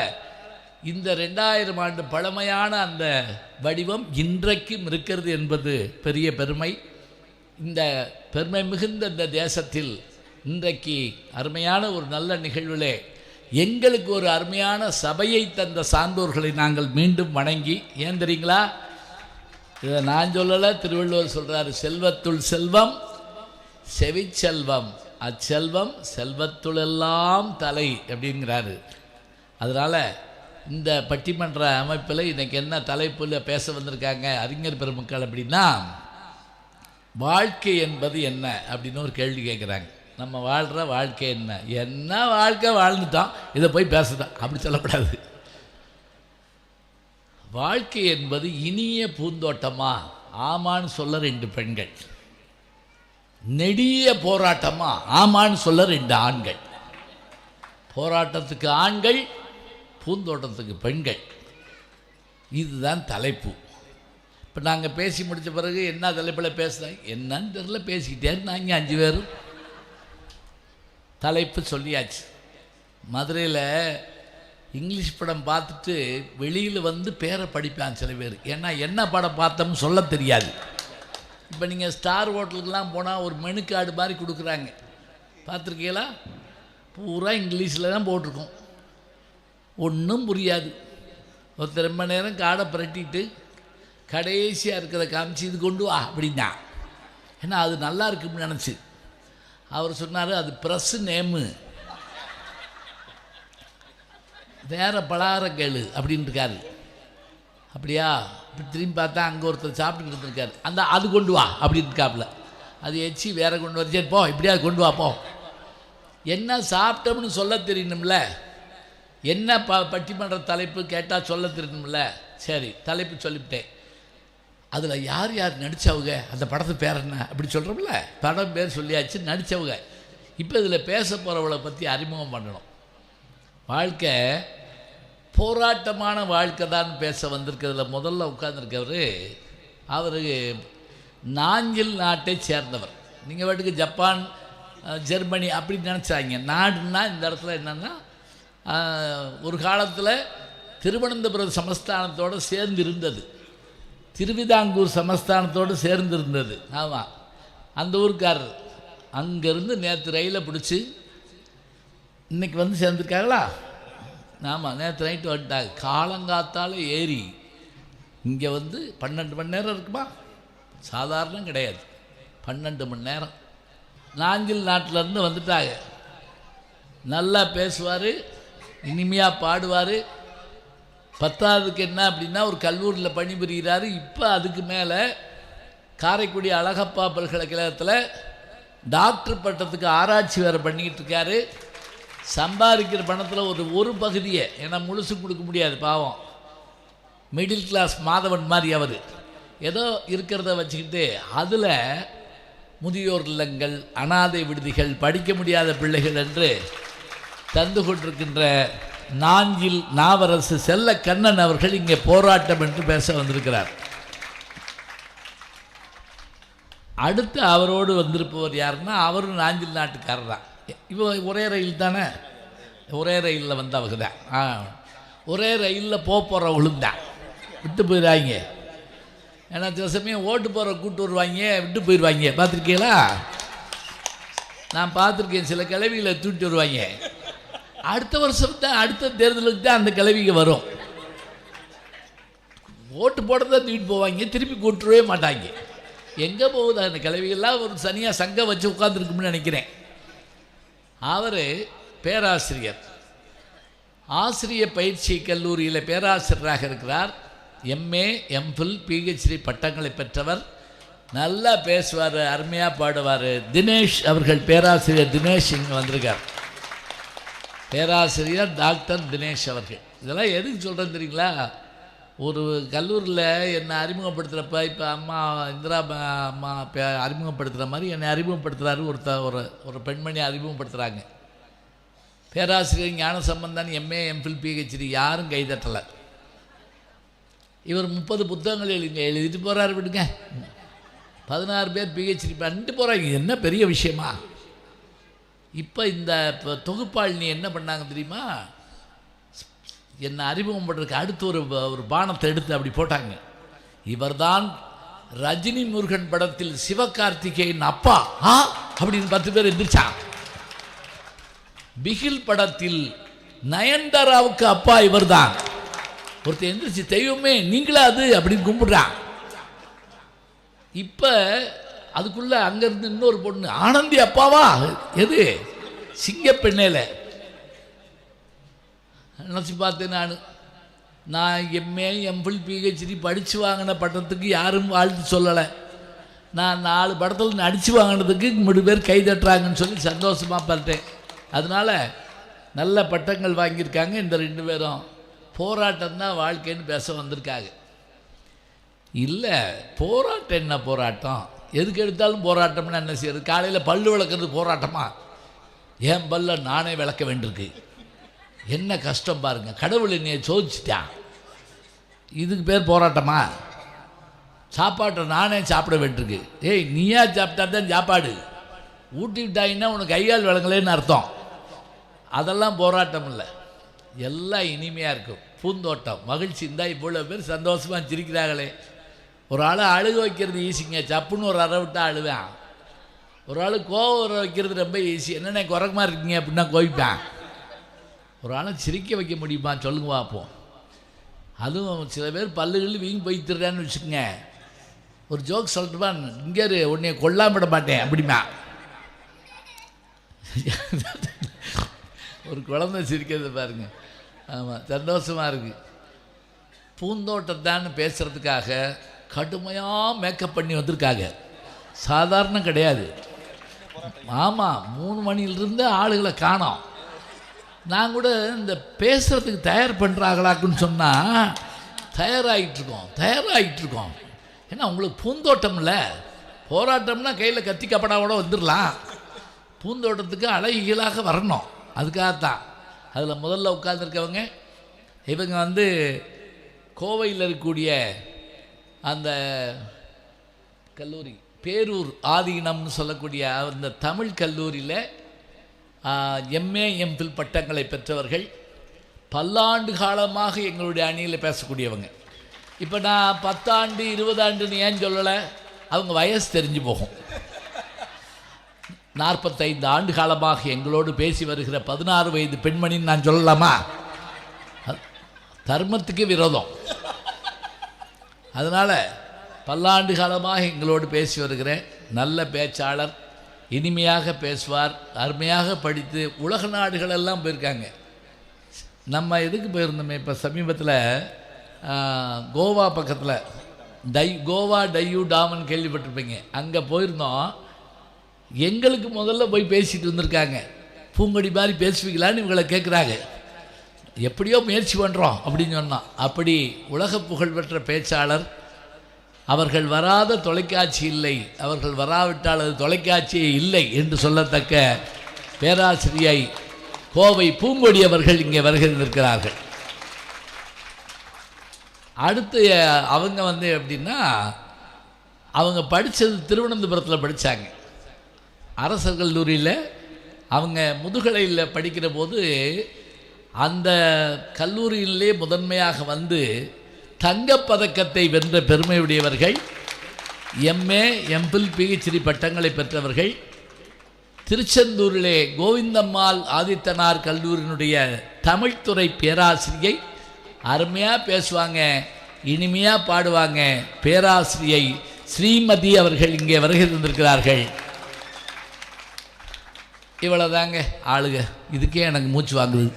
இந்த 2000 ஆண்டு பழமையான அந்த வடிவம் இன்றைக்கும் இருக்கிறது என்பது பெரிய பெருமை. இந்த பெருமை மிகுந்த இந்த தேசத்தில் இன்றைக்கு அருமையான ஒரு நல்ல நிகழ்விலே எங்களுக்கு ஒரு அருமையான சபையை தந்த சான்றோர்களை நாங்கள் மீண்டும் வணங்கி, ஏன் தெரியுங்களா, இதை நான் சொல்லலை, திருவள்ளுவர் சொல்கிறாரு, செல்வத்துள் செல்வம் செவிச்செல்வம், அச்செல்வம் செல்வத்துளெல்லாம் தலை அப்படிங்கிறாரு. அதனால் இந்த பட்டிமன்ற அமைப்பில் இன்றைக்கி என்ன தலைப்பில் பேச வந்திருக்காங்க அறிஞர் பெருமக்கள் அப்படின்னா, வாழ்க்கை என்பது என்ன அப்படின்னு ஒரு கேள்வி கேட்குறாங்க. நம்ம வாழ்கிற வாழ்க்கை என்ன, என்ன வாழ்க்கை வாழ்ந்துட்டோம், இதை போய் பேசுதான் அப்படி சொல்லக்கூடாது. வாழ்க்கை என்பது இனிய பூந்தோட்டமா, ஆமான்னு சொல்ல 2 பெண்கள், நெடிய போராட்டமா, ஆமான்னு சொல்ல 2 ஆண்கள். போராட்டத்துக்கு ஆண்கள், பூந்தோட்டத்துக்கு பெண்கள். இதுதான் தலைப்பு. இப்போ நாங்கள் பேசி முடித்த பிறகு என்ன தலைப்பில் பேசுகிறேன் என்னன்னு தெரியல, பேசிக்கிட்டே நாங்கள் 5 பேரும் தலைப்பு சொல்லியாச்சு. மதுரையில் இங்கிலீஷ் படம் பார்த்துட்டு வெளியில் வந்து பேரை படிப்பான் சில பேர். ஏன்னா என்ன படம் பார்த்தோம்னு சொல்ல தெரியாது. இப்போ நீங்கள் ஸ்டார் ஹோட்டலுக்கெலாம் போனால் ஒரு மெனு கார்டு மாதிரி கொடுக்குறாங்க, பார்த்துருக்கீங்களா? பூரா இங்கிலீஷில் தான் போட்டிருக்கோம், ஒன்றும் புரியாது. ஒருத்தர் ரொம்ப நேரம் காடை புரட்டிட்டு கடைசியாக இருக்கிறத காமிச்சு இது கொண்டு வா அப்படின்னா, ஏன்னா அது நல்லா இருக்குன்னு நினச்சி அவர் சொன்னார், அது ப்ரெஸ்ஸு நேமு, வேறு பலகாரம் கேளு அப்படின்னு இருக்காரு. அப்படியா? இப்படி திரும்பி பார்த்தா அங்கே ஒருத்தர் சாப்பிட்டு இருந்திருக்காரு, அந்த அது கொண்டு வா அப்படின்னு இருக்காப்புல. அது எச்சி வேற கொண்டு வர, சரி போ இப்படியா கொண்டு வா போ. என்ன சாப்பிட்டோம்னு சொல்ல தெரியணும்ல, என்ன பட்டிமன்ற தலைப்பு கேட்டால் சொல்ல தெரியணும்ல. சரி தலைப்பு சொல்லிவிட்டேன். அதில் யார் யார் நடித்தவங்க, அந்த படத்து பேர் என்ன அப்படி சொல்கிறோம்ல, படம் பேர் சொல்லியாச்சு, நடித்தவங்க. இப்போ இதில் பேச போகிறவளை பற்றி அறிமுகம் பண்ணணும். வாழ்க்கை போராட்டமான வாழ்க்கை தான் பேச வந்திருக்கிறதுல முதல்ல உட்கார்ந்துருக்கவர் அவர் நாஞ்சில் நாட்டை சேர்ந்தவர். நீங்கள் வாட்டுக்கு ஜப்பான் ஜெர்மனி அப்படின்னு நினச்சாங்க. நாடுன்னா இந்த இடத்துல என்னென்னா, ஒரு காலத்தில் திருவனந்தபுரம் சமஸ்தானத்தோடு சேர்ந்து இருந்தது, திருவிதாங்கூர் சமஸ்தானத்தோடு சேர்ந்து இருந்தது. ஆமாம், அந்த ஊருக்காரர் அங்கேருந்து நேற்று ரயிலை பிடிச்சி இன்றைக்கி வந்து சேர்ந்துருக்காங்களா? ஆமாம், நேற்று நைட்டு வந்துட்டாங்க. காலங்காத்தால் ஏறி இங்கே வந்து 12 மணி நேரம் இருக்குமா? சாதாரணம் கிடையாது, 12 மணி நேரம். நாஞ்சில் நாட்டிலேருந்து வந்துட்டாங்க. நல்லா பேசுவார், இனிமையாக பாடுவார். 10ஆவதுக்கு என்ன அப்படின்னா ஒரு கல்லூரியில் பணிபுரிகிறாரு. இப்போ அதுக்கு மேலே காரைக்குடி அழகப்பா பல்கலைக்கழகத்தில் டாக்டர் பட்டத்துக்கு ஆராய்ச்சி வேறு பண்ணிக்கிட்டு இருக்காரு. சம்பாதிக்கிற பணத்தில் ஒரு பகுதியை, ஏன்னா முழுசு கொடுக்க முடியாது பாவம், மிடில் கிளாஸ் மாதவன் மாதிரி அவர் ஏதோ இருக்கிறத வச்சுக்கிட்டு அதில் முதியோர் இல்லங்கள், அனாதை விடுதிகள், படிக்க முடியாத பிள்ளைகள் என்று தந்து கொண்டிருக்கின்ற நாஞ்சில் நாவரசு செல்ல கண்ணன் அவர்கள் இங்கே போராட்டம் என்று பேச வந்திருக்கிறார். அடுத்து அவரோடு வந்திருப்பவர் யாருன்னா, அவரும் நாஞ்சில் நாட்டுக்காரர் தான். இவன் ஒரே ரயில் தானே, ஒரே ரயிலில் வந்தவங்க தான். ஒரே ரயிலில் போகிறவங்களும் தான் விட்டு போயிடுவாங்க. ஏன்னா சில சமயம் ஓட்டு போகிற கூட்டு வருவாங்க, விட்டு போயிடுவாங்க. பார்த்துருக்கீங்களா? நான் பார்த்துருக்கேன், சில கிளவிகளை தூக்கிட்டு வருவாங்க. அடுத்த வருஷம் தான், அடுத்த தேர்தலுக்கு தான் அந்த கிளவிங்க வரும். ஓட்டு போட தான் தூக்கிட்டு போவாங்க, திருப்பி கூட்டுருவே மாட்டாங்க. எங்கே போகுது அந்த கிளவிகள்லாம் ஒரு தனியாக சங்கம் வச்சு உட்காந்துருக்கும்னு நினைக்கிறேன். அவர் பேராசிரியர், ஆசிரிய பயிற்சி கல்லூரியில் பேராசிரியராக இருக்கிறார். எம்ஏ, எம்ஃபில், பிஹெச்டி பட்டங்களை பெற்றவர். நல்லா பேசுவார், அருமையாக பாடுவார். தினேஷ் அவர்கள், பேராசிரியர் தினேஷ் இங்கே வந்திருக்கார். பேராசிரியர் டாக்டர் தினேஷ் அவர்கள். இதெல்லாம் எதுக்கு சொல்கிறேன்னு தெரியுங்களா? ஒரு கல்லூரியில் என்னை அறிமுகப்படுத்துகிறப்ப, இப்போ அம்மா இந்திரா அம்மா அறிமுகப்படுத்துகிற மாதிரி என்னை அறிமுகப்படுத்துகிறாரு ஒரு பெண்மணி அறிமுகப்படுத்துகிறாங்க. பேராசிரியர் ஞான சம்பந்தன், எம்ஏ, எம்ஃபில், பிஹெச்டி, யாரும் கைதட்டலை. இவர் 30 புத்தகங்கள் எழுதிட்டு போகிறாரு. விடுங்க, 16 பேர் பிஹெச்டி பண்ணிட்டு போகிறாங்க. என்ன பெரிய விஷயமா? இப்போ இந்த தொகுப்பாளினி என்ன பண்ணாங்க தெரியுமா? என்னை அறிமுகம் பண்ணுறதுக்கு அடுத்து ஒரு பானத்தை எடுத்து அப்படி போட்டாங்க. இவர்தான் ரஜினி முருகன் படத்தில் சிவகார்த்திகேயன் அப்பா அப்படின்னு 10 பேர் எந்திரிச்சான். பிகில் படத்தில் நயன்தாராவுக்கு அப்பா இவர்தான். ஒருத்தர் எந்திரிச்சு, தெய்வமே நீங்களா அது அப்படின்னு கும்பிடுறான். இப்போ அதுக்குள்ளே அங்கேருந்து இன்னொரு பொண்ணு, ஆனந்தி அப்பாவா? எது? சிங்கப்பெண்ணையில் நினச்சி பார்த்தேன். நான் எம்ஏ, எம்ஃபில், பிஹெச்டி படித்து வாங்கின பட்டத்துக்கு யாரும் வாழ்த்து சொல்லலை. நான் 4 படத்தில் நடித்து வாங்கினதுக்கு 3 பேர் கை தட்டுறாங்கன்னு சொல்லி சந்தோஷமாக பார்த்தேன். அதனால் நல்ல பட்டங்கள் வாங்கியிருக்காங்க. இந்த 2 பேரும் போராட்டம் தான் வாழ்க்கைன்னு பேச வந்திருக்காங்க. இல்லை, போராட்டம் என்ன போராட்டம்? எதுக்கு எடுத்தாலும் போராட்டம்னு என்ன செய்யறது? காலையில் பல்லு விளக்குறது போராட்டமா? என் பல்ல நானே விளக்க வேண்டியிருக்கு. என்ன கஷ்டம் பாருங்கள். கடவுள் என்னையை சோதிச்சிட்டான். இதுக்கு பேர் போராட்டமா? சாப்பாட்டை நானே சாப்பிட வேண்டியிருக்கு. ஏய், நீயா சாப்பிட்டா தான் சாப்பாடு. ஊட்டி விட்டாங்கன்னா உனக்கு கையால் விளங்கலேன்னு அர்த்தம். அதெல்லாம் போராட்டம் இல்லை, எல்லாம் இனிமையாக இருக்கும். பூந்தோட்டம், மகிழ்ச்சி இருந்தால் இவ்வளோ பேர் சந்தோஷமாக சிரிக்கிறாங்களே. ஒரு ஆளை அழுக வைக்கிறது ஈஸிங்க, சப்புன்னு ஒரு அறை விட்டால் அழுவேன். ஒரு ஆள் கோவம் வர வைக்கிறது ரொம்ப ஈஸி. என்னென்ன குறைக்கமாக இருக்கீங்க அப்படின்னா கோவிப்பேன். ஒரு ஆளை சிரிக்க வைக்க முடியுமா சொல்லுங்க பார்ப்போம். அதுவும் சில பேர் பல்லுகள் வீங்கி போய்த்துறான்னு வச்சுக்கோங்க. ஒரு ஜோக் சொல்லட்டுமா? இங்கே உன்னைய கொல்லாம விட மாட்டேன் அப்படிமா. ஒரு குழந்தை சிரிக்கிறது பாருங்க. ஆமாம், சந்தோஷமாக இருக்குது. பூந்தோட்டத்தான்னு பேசுகிறதுக்காக கடுமையாக மேக்கப் பண்ணி வந்திருக்காங்க. சாதாரணம் கிடையாது. ஆமாம், 3 மணிலிருந்து ஆளுகளை காணோம். நான் கூட இந்த பேசுகிறதுக்கு தயார் பண்ணுறாங்களாக்குன்னு சொன்னால் தயாராகிட்டுருக்கோம். ஏன்னா உங்களுக்கு பூந்தோட்டம் இல்லை, போராட்டம்னா கையில் கத்தி கப்படாவோட வந்துடலாம். பூந்தோட்டத்துக்கு அழகிகளாக வரணும். அதுக்காகத்தான் அதில் முதல்ல உட்கார்ந்துருக்கவங்க இவங்க கோவையில் இருக்கக்கூடிய அந்த கல்லூரி, பேரூர் ஆதீனம்னு சொல்லக்கூடிய அந்த தமிழ் கல்லூரியில் எம்ஏ, எம்ஃபில் பட்டங்களை பெற்றவர்கள். பல்லாண்டு காலமாக எங்களுடைய அணியில் பேசக்கூடியவங்க. இப்போ நான் 10 ஆண்டு 20 ஆண்டுன்னு ஏன் சொல்லலை? அவங்க வயசு தெரிஞ்சு போகும். 45 ஆண்டு காலமாக எங்களோடு பேசி வருகிற 16 வயது பெண்மணின்னு நான் சொல்லலாமா? தர்மத்துக்கு விரோதம். அதனால் பல்லாண்டு காலமாக எங்களோடு பேசி வருகிற நல்ல பேச்சாளர், இனிமையாக பேசுவார், அருமையாக படித்து உலக நாடுகளெல்லாம் போயிருக்காங்க. நம்ம எதுக்கு போயிருந்தோமே இப்போ சமீபத்தில் கோவா பக்கத்தில் கோவா டையூ டாமன் கேள்விப்பட்டிருப்பீங்க. அங்கே போயிருந்தோம். எங்களுக்கு முதல்ல போய் பேசிட்டு வந்திருக்காங்க. பூங்கொடி மாதிரி பேசுவீங்களான்னு இவங்களை கேட்குறாங்க. எப்படியோ முயற்சி பண்ணுறோம் அப்படின்னு சொன்னோம். அப்படி உலக புகழ்பெற்ற பேச்சாளர். அவர்கள் வராத தொலைக்காட்சி இல்லை, அவர்கள் வராவிட்டால் அது தொலைக்காட்சியே இல்லை என்று சொல்லத்தக்க பேராசிரியை கோவை பூங்கொடி அவர்கள் இங்கே வருகிறார்கள். அடுத்து அவங்க எப்படின்னா, அவங்க படித்தது திருவனந்தபுரத்தில் படித்தாங்க. அரசர் கல்லூரியில் அவங்க முதுகலையில் படிக்கிற போது அந்த கல்லூரியிலே முதன்மையாக தங்கப்பதக்கத்தை வென்ற பெருமையுடையவர்கள். எம்ஏ, எம்ஃபில், பிஹெச்டி பட்டங்களை பெற்றவர்கள். திருச்செந்தூரிலே கோவிந்தம்மாள் ஆதித்தனார் கல்லூரியினுடைய தமிழ்துறை பேராசிரியை. அருமையாக பேசுவாங்க, இனிமையாக பாடுவாங்க. பேராசிரியை ஸ்ரீமதி அவர்கள் இங்கே வருகை தந்திருக்கிறார்கள். இவ்வளோதாங்க ஆளுங்க. இதுக்கே எனக்கு மூச்சு வாங்குது.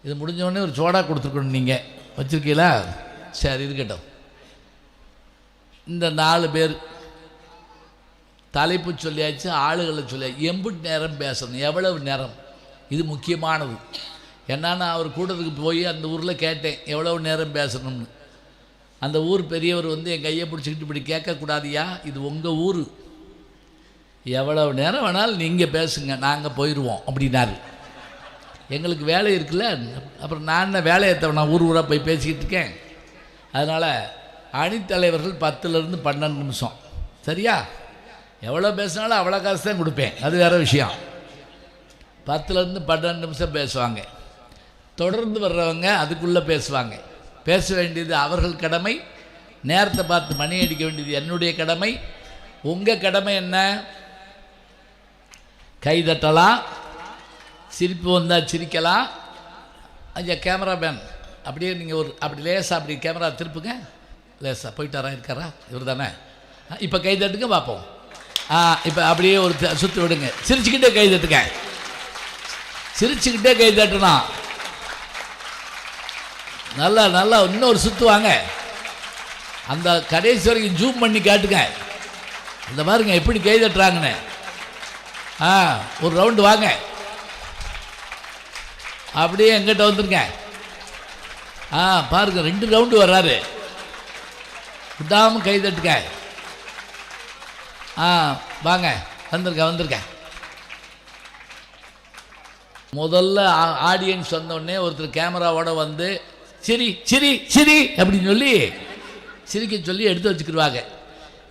இது முடிஞ்சோடனே ஒரு சோடா கொடுத்துருக்கணும். நீங்கள் வச்சுருக்கீங்களா? சரி, இருக்கட்டும். இந்த 4 பேர் தலைப்பு சொல்லியாச்சு, ஆளுகளை சொல்லியாச்சு. எம்பிட்டு நேரம் பேசணும், எவ்வளவு நேரம், இது முக்கியமானது. ஏன்னா நான் அவர் கூட்டத்துக்கு போய் அந்த ஊரில் கேட்டேன் எவ்வளவு நேரம் பேசணும்னு. அந்த ஊர் பெரியவர் வந்து என் கையை பிடிச்சிக்கிட்டு இப்படி கேட்கக்கூடாதியா, இது உங்கள் ஊர், எவ்வளவு நேரம் வேணாலும் நீங்கள் பேசுங்க, நாங்கள் போயிடுவோம் அப்படின்னாரு. எங்களுக்கு வேலை இருக்குல்ல. அப்புறம் நான் வேலையை நான் ஊர் ஊராக போய் பேசிக்கிட்டு இருக்கேன். அதனால் அணித்தலைவர்கள் 10லேருந்து 12 நிமிஷம், சரியா? எவ்வளோ பேசினாலும் அவ்வளோ காசு தான் கொடுப்பேன், அது வேறு விஷயம். 10லேருந்து 12 நிமிஷம் பேசுவாங்க. தொடர்ந்து வர்றவங்க அதுக்குள்ளே பேசுவாங்க. பேச வேண்டியது அவர்கள் கடமை. நேரத்தை பார்த்து மணி அடிக்க வேண்டியது என்னுடைய கடமை. உங்கள் கடமை என்ன? கை தட்டலாம், சிரிப்பு வந்தால் சிரிக்கலாம். ஐயா கேமராமேன், அப்படியே நீங்கள் அப்படி லேசாக அப்படி கேமரா திருப்புங்க. லேசாக போயிட்டாரா, இருக்காரா? இவர் தானே. இப்போ கை தட்டுங்க பார்ப்போம். இப்போ அப்படியே ஒரு சுற்று விடுங்க. சிரிச்சுக்கிட்டே கை தட்டுங்க. சிரிச்சுக்கிட்டே கை தட்டுனா நல்லா நல்லா இன்னொரு சுற்று வாங்க. அந்த கடைசி வரைக்கும் ஜூம் பண்ணி காட்டுங்க. இந்த பாருங்க எப்படி கை தட்டுறாங்கன்னு. ஒரு ரவுண்டு வாங்க. அப்படியே எங்கிட்ட வந்துருங்க. பாருங்க 2 ரவுண்டு வர்றாரு. விடாமல் கை தட்டுங்க. வாங்க, வந்திருக்கேன். முதல்ல ஆடியன்ஸ் வந்தோடனே ஒருத்தர் கேமராவோட வந்து சிரி சிரி சிரி அப்படின்னு சொல்லி சிரிக்க சொல்லி எடுத்து வச்சுக்கிடுவாங்க.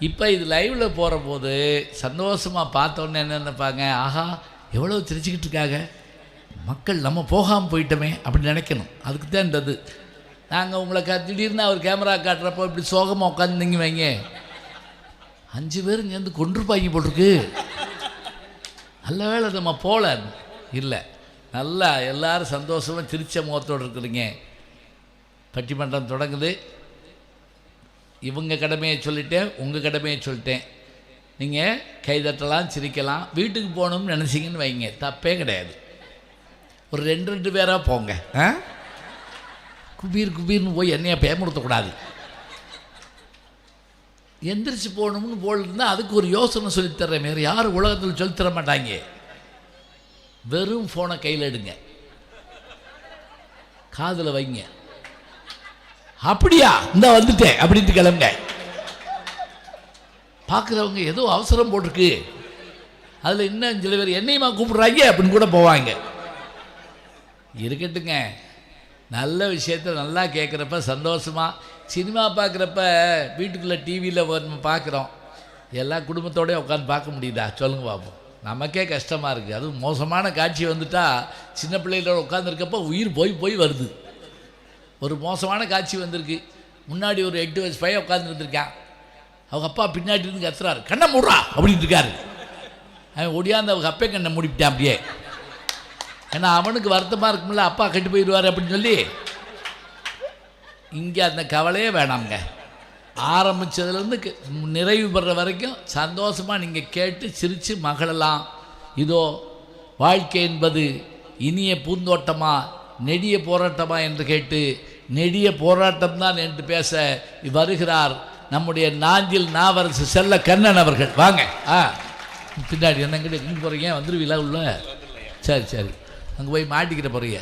இப்போ இது லைவில் போகிற போது சந்தோஷமாக பார்த்தோன்னே என்ன நினைப்பாங்க, ஆஹா எவ்வளோ சிரிச்சுக்கிட்டு இருக்காங்க மக்கள், நம்ம போகாமல் போயிட்டோமே அப்படின்னு நினைக்கணும். அதுக்கு தான் இந்த நாங்கள் உங்களை திடீர்னு அவர் கேமரா காட்டுறப்போ இப்படி சோகமாக உட்காந்துங்க வைங்க, 5 பேரும் சேர்ந்து கொண்டிருப்பாங்க போட்டிருக்கு. நல்ல வேளை நம்ம போல இல்லை. நல்லா எல்லோரும் சந்தோஷமாக சிரிச்ச முகத்தோடு இருக்கிறீங்க. பட்டிமன்றம் தொடங்குது. இவங்க கடமையை சொல்லிட்டேன், உங்கள் கடமையை சொல்லிட்டேன். நீங்கள் கைதட்டலாம், சிரிக்கலாம். வீட்டுக்கு போகணும்னு நினச்சிங்கன்னு வைங்க, தப்பே கிடையாது. ஒரு 2 பேராக போங்க. குபீர்னு போய் என்னையா பயமுறுத்தக்கூடாது. எந்திரிச்சு போகணும்னு போல் இருந்தால் அதுக்கு ஒரு யோசனை சொல்லித்தர்றேன். வேறு யாரும் உலகத்தில் சொல்லித்தர மாட்டாங்க. வெறும் ஃபோனை கையில் எடுங்க, காதில் வைங்க. அப்படியா, இந்த வந்துட்டேன் அப்படின்ட்டு கிளம்புங்க. பார்க்குறவங்க ஏதோ அவசரம் போட்டிருக்கு, அதில் இன்னும் சில பேர் என்னையுமா கூப்பிடுறாங்க அப்படின்னு கூட போவாங்க. இருக்கட்டுங்க, நல்ல விஷயத்த நல்லா கேட்குறப்ப சந்தோஷமாக. சினிமா பார்க்குறப்ப வீட்டுக்குள்ளே டிவியில் பார்க்குறோம், எல்லா குடும்பத்தோடய உட்காந்து பார்க்க முடியுதா சொல்லுங்க பார்ப்போம். நமக்கே கஷ்டமாக இருக்குது. அதுவும் மோசமான காட்சி வந்துட்டால் சின்ன பிள்ளைகளோட உட்காந்துருக்கப்போ உயிர் போய் வருது. ஒரு மோசமான காட்சி வந்திருக்கு. முன்னாடி ஒரு 8 வயசு பையன் உட்காந்துருந்துருக்கான். அவங்க அப்பா பின்னாடி இருந்து கத்துறாரு, கண்ணை மூடுறா அப்படின்ட்டு இருக்காரு. அவன் ஒடியாந்து அவங்க அப்பே கண்ணை மூடிவிட்டான் அப்படியே. ஏன்னா அவனுக்கு வருத்தமாக இருக்கும்ல, அப்பா கெட்டு போயிடுவார் அப்படின்னு சொல்லி. இங்கே அந்த கவலையே வேணாங்க. ஆரம்பித்ததுலேருந்து நிறைவு பெற வரைக்கும் சந்தோஷமாக நீங்கள் கேட்டு சிரித்து மகளெல்லாம். இதோ வாழ்க்கை என்பது இனிய பூந்தோட்டமா நெடிய போராட்டமா என்று கேட்டு நெடிய போராட்டம்தான் என்று பேச வருகிறார் நம்முடைய நாஞ்சில் நாவரசு செல்ல கண்ணன் அவர்கள். வாங்க. பின்னாடி என்னங்கிட்ட எங்கே போகிறீங்க? வந்துருவீங்களா உள்ள? சரி அங்கே போய் மாட்டிக்கிட்ட போகிறீங்க.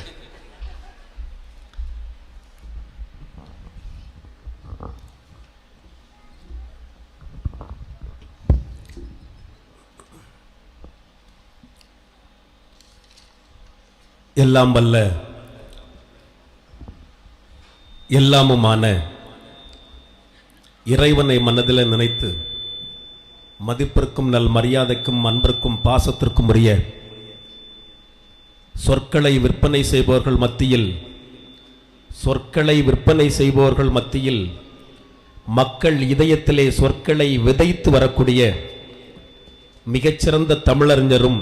எல்லாம் வல்ல எல்லாமுமான இறைவனை மனதில் நினைத்து மதிப்பிற்கும் நல் மரியாதைக்கும் அன்பிற்கும் பாசத்திற்கும் உரிய சொற்களை விற்பனை செய்பவர்கள் மத்தியில் மக்கள் இதயத்திலே சொற்களை விதைத்து வரக்கூடிய மிகச்சிறந்த தமிழறிஞரும்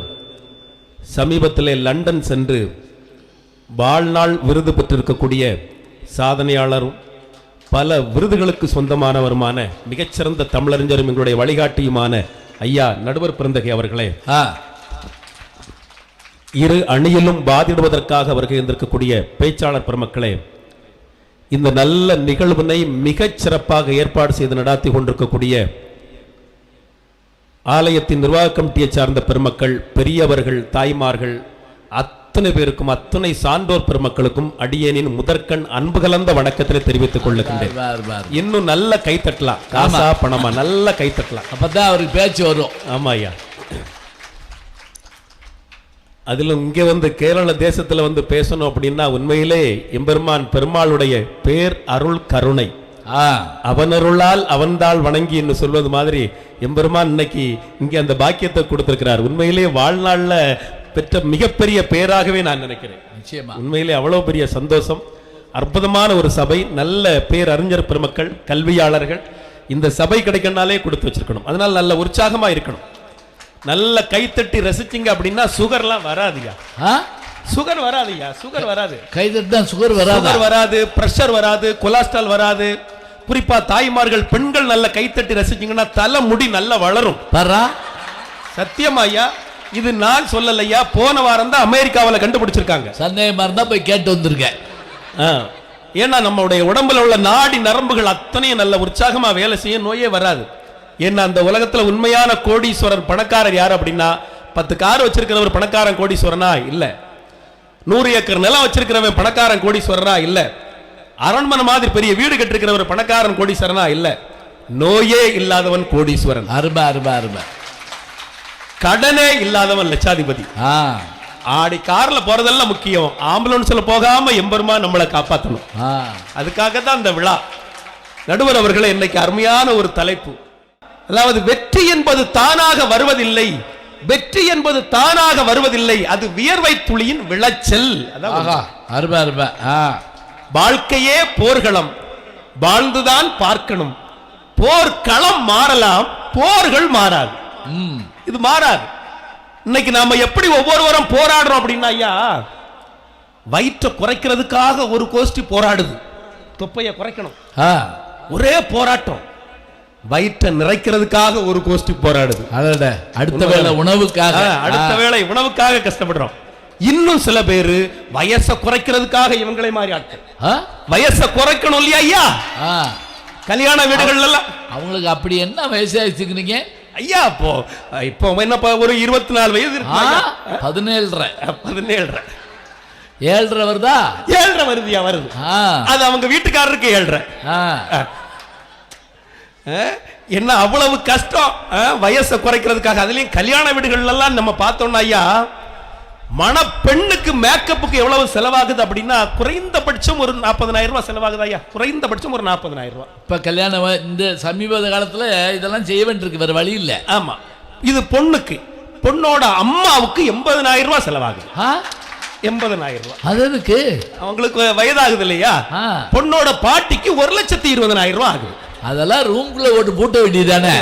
சமீபத்திலே லண்டன் சென்று வாழ்நாள் விருது பெற்றிருக்கக்கூடிய சாதனையாளரும் பல விருதுகளுக்கு சொந்தமானவருமான மிகச்சிறந்த தமிழறிஞரும் எங்களுடைய வழிகாட்டியுமான ஐயா நடுவர் பிறந்தகை அவர்களே, இரு அணியிலும் வாதிடுவதற்காக வருகை இருந்திருக்கக்கூடிய பேச்சாளர் பெருமக்களே, இந்த நல்ல நிகழ்வினை மிகச் சிறப்பாக ஏற்பாடு செய்து நடாத்தி கொண்டிருக்கக்கூடிய ஆலயத்தின் நிர்வாக கமிட்டியை சார்ந்த பெருமக்கள், பெரியவர்கள், தாய்மார்கள் அத்தனை பேருக்கும், அத்தனை சான்றோர் பெருமக்களுக்கும் அடியேனின் முதற்கண் அன்பு கலந்த வணக்கத்தை தெரிவித்துக் கொள்ளுகின்றேன். இன்னும் நல்ல கைத்தட்டலாம், காசா பணமா நல்ல கைத்தட்டலாம், அப்பதான் அவருக்கு பேச்சு வரும். ஆமா ஐயா. அதிலும் இங்கே வந்து கேரள தேசத்துல வந்து பேசணும் அப்படின்னா உண்மையிலே எம்பெருமான் பெருமாளுடைய பேர் அருள் கருணை, அவனருளால் அவன்தாள் வணங்கி என்று சொல்வது மாதிரி எம்பெருமான் இன்னைக்கு இங்கே அந்த பாக்கியத்தை கொடுத்திருக்கிறார். உண்மையிலே வாழ்நாள்ல பெற்ற மிகப்பெரிய பேராகவே நான் நினைக்கிறேன். நிச்சயமா உண்மையிலே அவ்வளவு பெரிய சந்தோஷம். அற்புதமான ஒரு சபை, நல்ல பேர் அறிஞர் பெருமக்கள், கல்வியாளர்கள். இந்த சபை கிடைக்கனாலே கொடுத்து வச்சிருக்கணும். அதனால நல்ல உற்சாகமா இருக்கணும். நல்ல கைத்தட்டி ரசிச்சிங்க அப்படின்னா சுகர்லாம் வராதுயா. சுகர் வராதுயா, சுகர் வராது. கைதட்டா சுகர் வராது, பிரஷர் வராது, கொலஸ்ட்ரால் வராது. குறிப்பா தாய்மார்கள், பெண்கள் நல்ல கைத்தட்டி ரசிச்சிங்கன்னா தலை முடி நல்லா வளரும். சத்தியமாயா, இது நான் சொல்லலையா, போன வாரம் தான் அமெரிக்காவில் கண்டுபிடிச்சிருக்காங்க. சந்தேகமா இருந்தா போய் கேட்டு வந்திருக்கேன். ஏன்னா நம்மளுடைய உடம்புல உள்ள நாடி நரம்புகள் அத்தனையும் நல்ல உற்சாகமா வேலை செய்ய, நோயே வராது. ஏன்னா அந்த உலகத்துல உண்மையான கோடீஸ்வரர் பணக்காரர் யார் அப்படின்னா 10 கார் வச்சிருக்கிறவர் பணக்காரன் கோடீஸ்வரனா இல்ல, 100 ஏக்கர் நிலம் வச்சிருக்கிறவன் பணக்காரன் கோடீஸ்வரனா இல்ல, அரண்மனை மாதிரி பெரிய வீடு கட்டிருக்கிறவர் பணக்காரன் கோடீஸ்வரனா இல்ல, நோயே இல்லாதவன் கோடீஸ்வரன். அருமை அருமை அருமை. கடனே இல்லாதவன் லட்சாதிபதி. ஆடி கார்ல போறதெல்லாம் முக்கியம், ஆம்புலன்ஸ்ல போகாம எம்பெருமா நம்மளை காப்பாற்றணும். அதுக்காக தான் இந்த விழா. நடுவர் அவர்களே, இன்னைக்கு அருமையான ஒரு தலைப்பு. அதாவது வெற்றி என்பது தானாக வருவதில்லை, வெற்றி என்பது தானாக வருவதில்லை, அது வியர்வை துளியின் விளைச்சல். வாழ்க்கையே போர்க்களம், வாழ்ந்துதான் பார்க்கணும். போர்க்களம் மாறலாம், போர்கள் மாறாது. இது மாறாது. இன்னைக்கு நாம எப்படி ஒவ்வொருவரும் போராடுறோம் அப்படின்னா ஐயா, வயிற்றை குறைக்கிறதுக்காக ஒரு கோஷ்டி போராடுது, தொப்பையை குறைக்கணும், ஒரே போராட்டம். வயிற்றை நிறைக்கிறதுக்காக ஒரு கோஷ்டி போராடுது, அடுத்த வேளை உணவுக்காக, அடுத்த வேளை உணவுக்காக கஷ்டப்படுறோம். இன்னும் சில பேரு வயசை குறைக்கிறதுக்காக இவங்களை மாதிரி ஆட்கள் வயசை குறைக்கணும் இல்லையா ஐயா. கல்யாண வீடுகள் எல்லாம் அவங்களுக்கு அப்படி என்ன வயசாச்சுக்கிறீங்க ஐயா? இப்போ என்ன ஒரு 24 வயது இருக்கு, 17 7 வருதா? 7 வருதுயா, வருது. அது அவங்க வீட்டுக்காரருக்கு 7. என்ன அவ்வளவு கஷ்டம் வயசை குறைக்கிறதுக்காக. அதுலயும் கல்யாண வீடுகள் எல்லாம் நம்ம பார்த்தோம்னா ஐயா, மணப்பெண்ணுக்கு மேக்கப்புக்கு எவ்வளவு செலவாகுது அப்படின்னா குறைந்தபட்சம் ஒரு 40,000 ரூபாய் செலவாகுது ஐயா, குறைந்தபட்சம் ஒரு 40,000 ரூபாய். இப்ப கல்யாணம் இந்த சமீப காலத்துல இதெல்லாம் செய்ய வேண்டியிருக்கு, வேற வழி இல்ல. ஆமா, இது பொண்ணுக்கு, பொண்ணோட அம்மாவுக்கு 80,000 ரூபாய் செலவாகுது. 80,000 ரூபாய். அது எதுக்கு? அவங்களுக்கு வயதாகுது இல்லையா. பொண்ணோட பாட்டிக்கு 1,20,000 ரூபாய் ஆகுது. அதெல்லாம் ரூம்குள்ள ஓட்டு பூட்ட வேண்டியதானே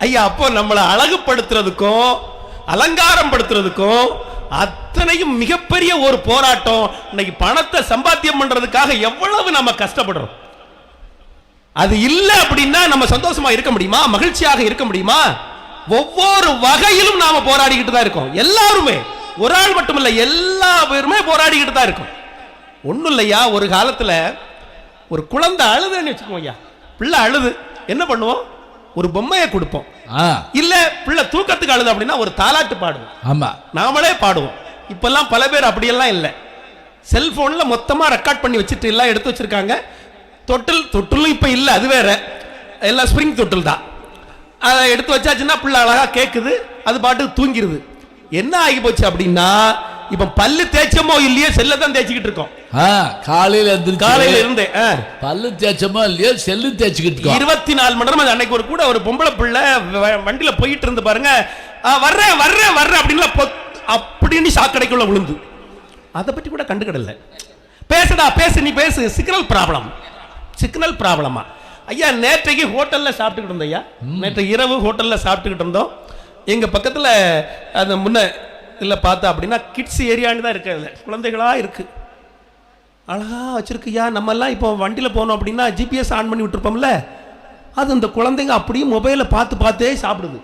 ஐயா. அப்போ நம்மளை அழகுபடுத்துறதுக்கும் அலங்காரம் படுத்துறதுக்கும் அத்தனையும் மிகப்பெரிய ஒரு போராட்டம். இன்னைக்கு பணத்தை சம்பாத்தியம் பண்றதுக்காக எவ்வளவு நம்ம கஷ்டப்படுறோம். அது இல்ல அப்படின்னா நம்ம சந்தோஷமா இருக்க முடியுமா, மகிழ்ச்சியாக இருக்க முடியுமா? ஒவ்வொரு வகையிலும் நாம போராடிக்கிட்டு தான் இருக்கோம். எல்லாருமே, ஒரு ஆள் மட்டும் இல்ல, எல்லா பேருமே போராடிக்கிட்டு தான் இருக்கோம். ஒண்ணும் இல்லையா, ஒரு காலத்துல ஒரு குழந்தை அழுதுன்னு வச்சுக்கோங்க ஐயா, பிள்ளை அழுது என்ன பண்ணுவோம், ஒரு பொம்மையை கொடுப்போம். இல்ல பிள்ளை தூக்கத்துக்கு அழுது அப்படின்னா ஒரு தாலாட்டு பாடுவோம். ஆமா, நாமளே பாடுவோம். இப்பெல்லாம் பல பேர் அப்படியெல்லாம் இல்லை, செல்போன்ல மொத்தமா ரெக்கார்ட் பண்ணி வச்சுட்டு எல்லாம் எடுத்து வச்சிருக்காங்க. தொட்டிலும் இப்ப இல்ல, அது வேற, எல்லாம் ஸ்பிரிங் தொட்டில் தான். அதை எடுத்து வச்சாச்சுன்னா பிள்ளை அழகா கேக்குது, அது பாட்டு தூங்கிடுது. என்ன ஆகி போச்சு அப்படின்னா, இப்ப பல்லு தேய்ச்சமோ இல்லையோ செல்ல தான் தேய்ச்சிக்கிட்டு இருக்கோம். காலையில இருந்தே பல்லு தேய்ச்சமோ இல்லையோ செல்லு தேய்ச்சிக்கிட்டு இருக்கோம். 24 மணி நேரம். அன்னைக்கு ஒரு பொம்பளை பிள்ளை வண்டியில போயிட்டு இருந்து பாருங்க, வர்றேன் வர்றேன் வர்றேன் அப்படின்னு சாக்கடைக்குள்ள விழுந்து, அதை பற்றி கூட கண்டுக்கிடல. பேசுடா பேசு, நீ பேசு, சிக்னல் ப்ராப்ளம். சிக்னல் ப்ராப்ளமா ஐயா? நேற்றைக்கு ஹோட்டல்ல சாப்பிட்டுக்கிட்டு இருந்தோம் ஐயா, நேற்று இரவு ஹோட்டல்ல சாப்பிட்டுக்கிட்டு இருந்தோம். எங்க பக்கத்துல அந்த முன்ன இல்லை பார்த்தா அப்படின்னா கிட்ஸ் ஏரியான்னு தான் இருக்கு, குழந்தைகளா இருக்கு. அழகா வச்சிருக்கியா. நம்ம எல்லாம் இப்போ வண்டியில் போனோம் அப்படின்னா ஜிபிஎஸ் ஆன் பண்ணி விட்டுருப்போம்ல, அது இந்த குழந்தைங்க அப்படியே மொபைலை பார்த்தே சாப்பிடுது.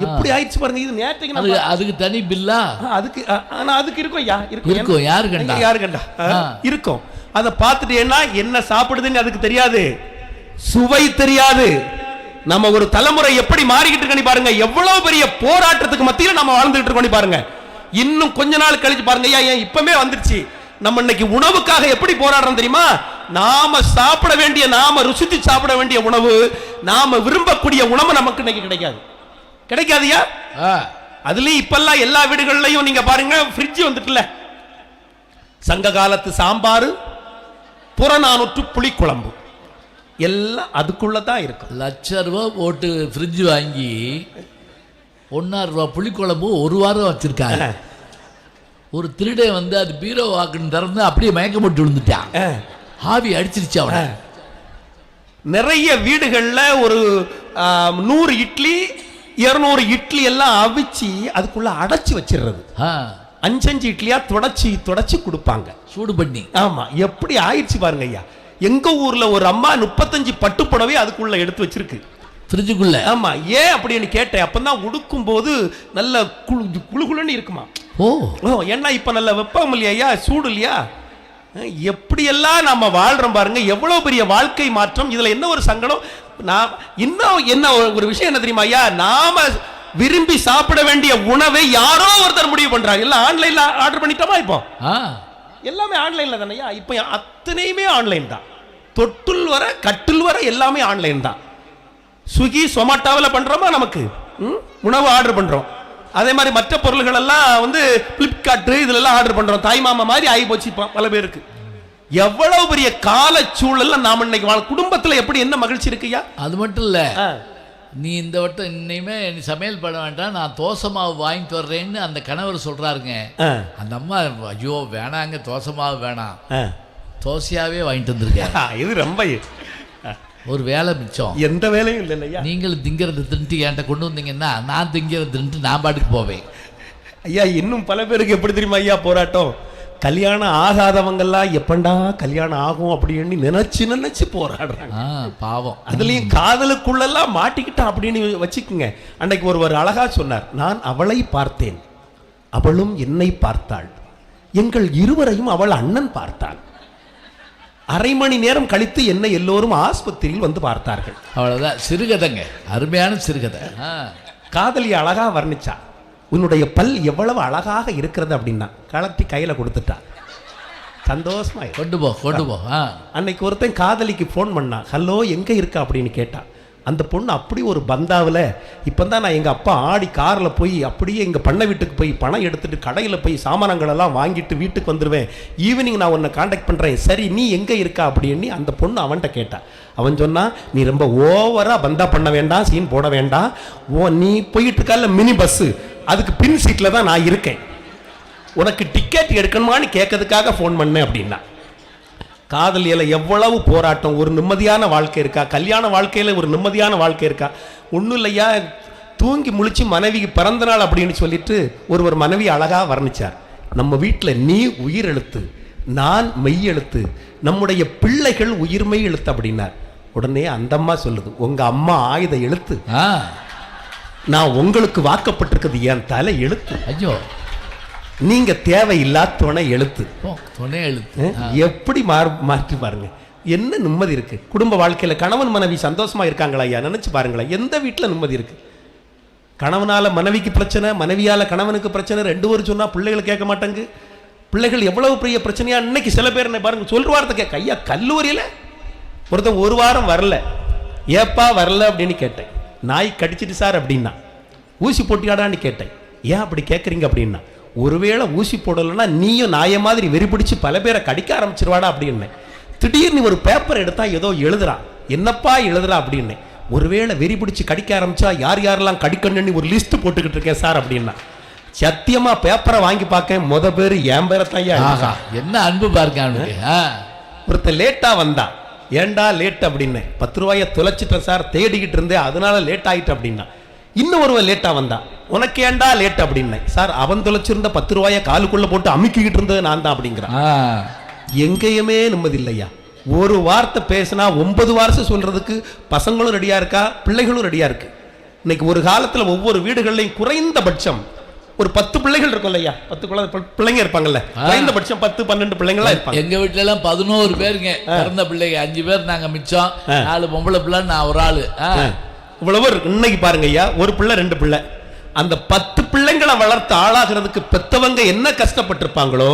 எப்படி ஆயிடுச்சு பாருங்க. இது நேரத்துக்கு அதுக்கு தனி பில்லா? அதுக்கு ஆனா அதுக்கு இருக்கும் ஐயா, இருக்கும். யாரு கண்டா இருக்கும். அதை பார்த்துட்டு என்ன சாப்பிடுதுன்னு அதுக்கு தெரியாது, சுவை தெரியாது. நம்ம ஒரு தலைமுறை எப்படி மாறிக்கிட்டு இருக்கோம் பாருங்க. எவ்வளவு பெரிய போராட்டத்துக்கு மத்தியில் நம்ம வாழ்ந்துட்டு இருக்கோம் பாருங்க. இன்னும் கொஞ்ச நாள் கழிச்சு பாருங்க ஐயா, ஏன் இப்பவே வந்துருச்சு. நம்ம இன்னைக்கு உணவுக்காக எப்படி போராடுறோம் தெரியுமா? நாம சாப்பிட வேண்டிய, நாம ருசித்து சாப்பிட வேண்டிய உணவு, நாம விரும்பக்கூடிய உணவு நமக்கு இன்னைக்கு கிடைக்காதுயா. அதுலயும் இப்பெல்லாம் எல்லா வீடுகள்லயும் நீங்க பாருங்க ஃப்ரிட்ஜ் வந்துட்டுல. சங்க காலத்து சாம்பார், புறநானூற்று புளிக்குழம்பு எல்லாம் அதுக்குள்ளதான் இருக்கும். ₹1,00,000 போட்டு ஃப்ரிட்ஜ் வாங்கி ₹1,000 புளிக்குழம்பு ஒரு வாரம் வச்சிருக்காங்க. ஒரு திருடே வந்து அது பீரோ வாக்குன்னு திறந்து அப்படியே மயக்கம் போட்டு விழுந்துட்டான். ஆவி அடிச்சிருச்சு அவனை. நிறைய வீடுகள்ல ஒரு 100 இட்லி 200 இட்லி எல்லாம் அவிச்சு அதுக்குள்ள அடைச்சு வச்சிடுறது. 5 இட்லியா தொடச்சி கொடுப்பாங்க சூடு பண்ணி. ஆமா, எப்படி ஆயிடுச்சு பாருங்க ஐயா. எங்க ஊர்ல ஒரு அம்மா 35 பட்டு புடவை அதுக்குள்ள எடுத்து வச்சிருக்கு ஃப்ரிட்ஜுக்குள்ள. ஆமா, ஏன் அப்படின்னு கேட்டேன். அப்பதான் உடுக்கும் போது நல்ல குளுகுளுன்னு இருக்குமா. ஓ, ஏன்னா இப்ப நல்ல வெப்பம் இல்லையா, சூடு இல்லையா. எப்படியெல்லாம் நாம வாழ்றோம் பாருங்க. எவ்வளவு பெரிய வாழ்க்கை மாற்றம். இதுல என்ன ஒரு சங்கடம், நான் இன்னும் என்ன ஒரு விஷயம் என்ன தெரியுமா ஐயா, நாம விரும்பி சாப்பிட வேண்டிய உணவை யாரோ ஒருத்தர் முடிவு பண்றாங்க. எல்லாம் ஆன்லைன்ல ஆர்டர் பண்ணிட்டோமா? இப்போ எல்லாமே ஆன்லைன்ல தானே. இப்போ அத்தனையுமே ஆன்லைன் தான். தொட்டுல் வர கட்டில் வர எல்லாமே ஆன்லைன் தான். ஸ்விக்கி சொமாட்டோவில் பண்றோமா, நமக்கு உணவு ஆர்டர் பண்றோம். அதே மாதிரி மற்ற பொருள்கள் எல்லாம் வந்து பிளிப்கார்ட் இதுல எல்லாம் ஆர்டர் பண்றோம். தாய்மாமா மாதிரி ஆகி போச்சு பல பேருக்கு. எவ்வளவு பெரிய கால சூழல்ல நாம இன்னைக்கு குடும்பத்துல எப்படி என்ன மகிழ்ச்சி இருக்குயா. அது மட்டும் இல்ல, நீ இந்த வட்டம் இன்னையுமே நீ சமையல் பண்ண வேண்டாம், நான் தோசை மாவு வாங்கிட்டு வர்றேன்னு அந்த கணவர் சொல்றாருங்க. அந்த அம்மா ஐயோ வேணாங்க, தோசை மாவு வேணாம், தோசையாவே வாங்கிட்டு வந்திருக்கேன். இது ரொம்ப ஒரு வேலை மிச்சம். எந்த வேலையும் இல்லையா. நீங்கள் திங்கிறது தின்ட்டு என்கிட்ட கொண்டு வந்தீங்கன்னா நான் திங்கிறது தின்ட்டு நான் பாட்டுக்கு போவேன். ஐயா இன்னும் பல பேருக்கு எப்படி தெரியுமா ஐயா போராட்டம், கல்யாணம் ஆகாதவங்கெல்லாம் எப்பண்டா கல்யாணம் ஆகும் அப்படின்னு நினைச்சு போராடுறாங்க. பாவம். அதுலயும் காதலுக்குள்ளெல்லாம் மாட்டிக்கிட்டா அப்படின்னு வச்சுக்குங்க. அன்னைக்கு ஒருவர் அழகா சொன்னார், நான் அவளை பார்த்தேன், அவளும் என்னை பார்த்தாள், எங்கள் இருவரையும் அவள் அண்ணன் பார்த்தாள், அரை மணி நேரம் கழித்து என்னை எல்லோரும் ஆஸ்பத்திரியில் வந்து பார்த்தார்கள். அவ்வளவுதான். சிறுகதைங்க, அருமையான சிறுகதை. காதலி அழகா வர்ணிச்சா, உன்னுடைய பல் எவ்வளவு அழகாக இருக்கிறது அப்படின்னா கலட்டி கையில கொடுத்துட்டா. சந்தோஷமா கொண்டு போ. அன்னைக்கு ஒருத்தன் காதலிக்கு போன் பண்ணா, ஹலோ எங்க இருக்கா அப்படின்னு கேட்டா. அந்த பொண்ணு அப்படி ஒரு பந்தாவில், இப்போ தான் நான் எங்கள் அப்பா ஆடி காரில் போய் அப்படியே எங்கள் பண்ணை வீட்டுக்கு போய் பணம் எடுத்துகிட்டு கடையில் போய் சாமானங்கள் எல்லாம் வாங்கிட்டு வீட்டுக்கு வந்துடுவேன், ஈவினிங் நான் உன்னை காண்டாக்ட் பண்ணுறேன், சரி நீ எங்கே இருக்கா அப்படின்னு அந்த பொண்ணு அவன்கிட்ட கேட்டா. அவன் சொன்னான், நீ ரொம்ப ஓவராக பந்தா பண்ண வேண்டாம், சீன் போட வேண்டாம், நீ போயிட்டு இருக்கால மினி பஸ்ஸு, அதுக்கு பின் சீட்டில் தான் நான் இருக்கேன், உனக்கு டிக்கெட் எடுக்கணுமான்னு கேட்கறதுக்காக ஃபோன் பண்ணேன் அப்படின்னா. காதலியில் எவ்வளவு போராட்டம். ஒரு நிம்மதியான வாழ்க்கை இருக்கா? கல்யாண வாழ்க்கையில் ஒரு நிம்மதியான வாழ்க்கை இருக்கா? ஒன்றும் இல்லையா. தூங்கி முழிச்சு மனைவிக்கு பிறந்த நாள் அப்படின்னு சொல்லிட்டு ஒருவர் மனைவி அழகா வர்ணிச்சார். நம்ம வீட்டில் நீ உயிர் எழுத்து, நான் மெய் எழுத்து, நம்முடைய பிள்ளைகள் உயிர்மை எழுத்து அப்படின்னார். உடனே அந்த அம்மா சொல்லுது, உங்க அம்மா ஆயுத எழுத்து, நான் உங்களுக்கு வாக்கப்பட்டிருக்கிறது என் தலை எழுத்து. ஐயோ, நீங்க தேவையில்லா துணை எழுத்து. எப்படி மாற்றி பாருங்க, என்ன நிம்மதி இருக்கு குடும்ப வாழ்க்கையில. கணவன் மனைவி சந்தோஷமா இருக்காங்களா ஐயா? நினைச்சு பாருங்களேன், எந்த வீட்டுல நிம்மதி இருக்கு? கணவனால மனைவிக்கு பிரச்சனை, மனைவியால கணவனுக்கு பிரச்சனை, ரெண்டு பேரும் சொன்னா பிள்ளைகள் கேட்க மாட்டாங்க. பிள்ளைகள் எவ்வளவு பெரிய பிரச்சனையா. இன்னைக்கு சில பேர் என்ன பாருங்க, சொல்ற வார்த்தை கேட்க. ஐயா கல்லூரியில ஒருத்தன் ஒரு வாரம் வரல, ஏப்பா வரல அப்படின்னு கேட்டேன். நாய் கடிச்சிட்டு சார் அப்படின்னா. ஊசி போட்டியாடான்னு கேட்டேன். ஏன் அப்படி கேட்குறீங்க அப்படின்னா, ஒருவேளை ஊசி போடலைன்னா நீயும் நாய மாதிரி வெறி பிடிச்சு பல பேரை கடிக்க ஆரம்பிச்சிருவாடா அப்படின்னு. திடீர்னு ஒரு பேப்பர் எடுத்தா ஏதோ எழுதுறான், என்னப்பா எழுதுறா அப்படின்னு. ஒருவேளை வெறி பிடிச்சு கடிக்க ஆரம்பிச்சா யார் யாரெல்லாம் கடிக்கணும்னு ஒரு லிஸ்ட் போட்டுக்கிட்டு இருக்கேன் சார் அப்படின்னா. சத்தியமா பேப்பரை வாங்கி பார்க்க முத பேரு என் பேரத்தையா. என்ன அன்பு பாருங்க. ஒருத்தர் லேட்டா வந்தா, ஏண்டா லேட் அப்படின்னு. 10 ரூபாயை தொலைச்சிட்டேன் சார், தேடிக்கிட்டு இருந்தேன் அதனால லேட் ஆயிட்டு அப்படின்னா. இன்னும் ஒருவன் லேட்டா வந்தா, உனக்கு ஏண்டா லேட் அப்படின்னு. சார் அவன் தொலைச்சிருந்த 10 ரூபாயை காலுக்குள்ள போட்டு அமுக்கிக்கிட்டு இருந்தது நான் தான் அப்படிங்கிறான். எங்கேயுமே நிம்மதி இல்லையா. ஒரு வார்த்தை பேசினா 9 வார்த்தை சொல்றதுக்கு பசங்களும் ரெடியா இருக்கா, பிள்ளைகளும் ரெடியா இருக்கு. இன்னைக்கு ஒரு காலத்துல ஒவ்வொரு வீடுகள்லையும் குறைந்தபட்சம் ஒரு 10 பிள்ளைகள் இருக்கும் இல்லையா, 10 பிள்ளைங்க இருப்பாங்கல்ல, குறைந்தபட்சம் 10-12 பிள்ளைங்களா இருப்பாங்க. எங்க வீட்டுல எல்லாம் 11 பேருங்க பிறந்த பிள்ளைங்க, 5 பேர் நாங்க மிச்சம், 4 பொம்பளை பிள்ளை, நான் ஒரு ஆளு. இவ்வளவு இன்னைக்கு பாருங்க ஐயா, ஒரு பிள்ளை 2 பிள்ளை, அந்த 10 பிள்ளைங்களை வளர்த்து ஆளாகிறதுக்கு பெத்தவங்க என்ன கஷ்டப்பட்டிருப்பாங்களோ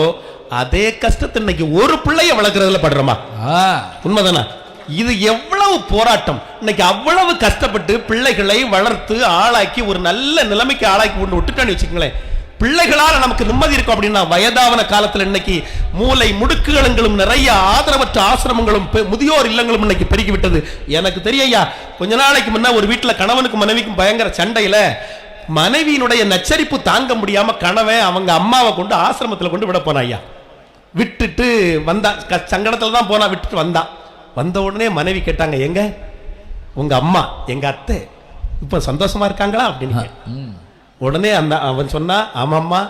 அதே கஷ்டத்தை இன்னைக்கு ஒரு பிள்ளைய வளர்க்கறதுல படுறோமா? உண்மைதானே? இது எவ்வளவு போராட்டம். இன்னைக்கு அவ்வளவு கஷ்டப்பட்டு பிள்ளைகளை வளர்த்து ஆளாக்கி ஒரு நல்ல நிலைமைக்கு ஆளாக்கி கொண்டு விட்டுட்டான்னு வச்சுக்கங்களேன், பிள்ளைகளால் நமக்கு நிம்மதி இருக்கும் அப்படின்னா, வயதாவன காலத்தில் இன்னைக்கு மூளை முடுக்குகளும் நிறைய ஆதரவற்ற ஆசிரமங்களும் முதியோர் இல்லங்களும் இன்னைக்கு பெருகி விட்டது. எனக்கு தெரியா, கொஞ்ச நாளைக்கு முன்ன ஒரு வீட்டில் கணவனுக்கும் மனைவிக்கும் பயங்கர சண்டையில மனைவியினுடைய நச்சரிப்பு தாங்க முடியாம கணவன் அவங்க அம்மாவை கொண்டு ஆசிரமத்தில் கொண்டு விட போனா ஐயா. விட்டுட்டு வந்தா, சங்கடத்துல தான் போனா, விட்டுட்டு வந்த உடனே மனைவி கேட்டாங்க, எங்க உங்க அம்மா எங்க அத்தை இப்ப சந்தோஷமா இருக்காங்களா அப்படின்னு. உடனே அவன் சொன்னா, ஆமாம்மா,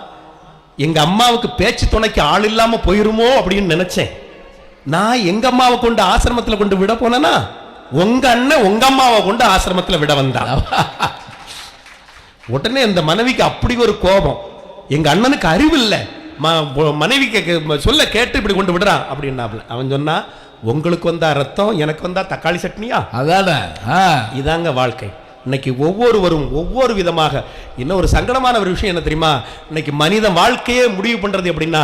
எங்க அம்மாவுக்கு பேச்சு துணைக்கு ஆள் இல்லாம போயிருமோ அப்படின்னு நினைச்சேன். நான் எங்க அம்மாவை கொண்டு ஆசிரமத்தில் கொண்டு விட போனேன்னா உங்க அண்ணன் உங்க அம்மாவை கொண்டு ஆசிரமத்தில் விட வந்தான். உடனே இந்த மனைவிக்கு அப்படி ஒரு கோபம், எங்க அண்ணனுக்கு அறிவு இல்லை, மனைவிக்கு சொல்ல கேட்டு இப்படி கொண்டு விடுறான் அப்படின்னா. அவன் சொன்னா, உங்களுக்கு வந்தா ரத்தம், எனக்கு வந்தா தக்காளி சட்னியா? அதான இதாங்க வாழ்க்கை. இன்னைக்கு ஒவ்வொருவரும் ஒவ்வொரு விதமாக. இன்னும் ஒரு சங்கடமான ஒரு விஷயம் என்ன தெரியுமா, இன்னைக்கு மனித வாழ்க்கையே முடிவு பண்றது எப்படின்னா,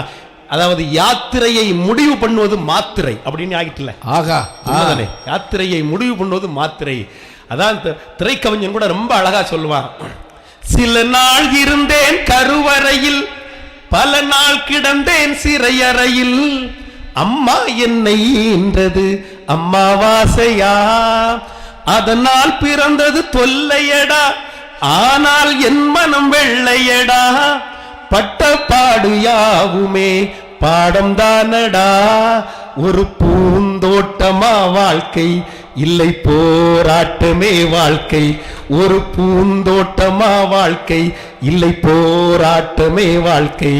அதாவது யாத்திரையை முடிவு பண்ணுவது மாத்திரை அப்படின்னு ஆகிட்டுல. ஆகா, யாத்திரையை முடிவு பண்ணுவது மாத்திரை. அதான் திரைக்கவிஞன் கூட ரொம்ப அழகா சொல்லுவான், சில நாள் இருந்தேன் கருவறையில், பல நாள் கிடந்தேன் சிறையறையில், அம்மா என்னை ஈன்றது அம்மாவாசையா, அதனால் பிறந்தது தொல்லையடா, ஆனால் என் மனம் வெள்ளையடா, பட்ட பாடு யாவுமே பாடம் தானடா, ஒரு பூந்தோட்டமா வாழ்க்கை இல்லை போராட்டமே வாழ்க்கை, ஒரு பூந்தோட்டமா வாழ்க்கை இல்லை போராட்டமே வாழ்க்கை,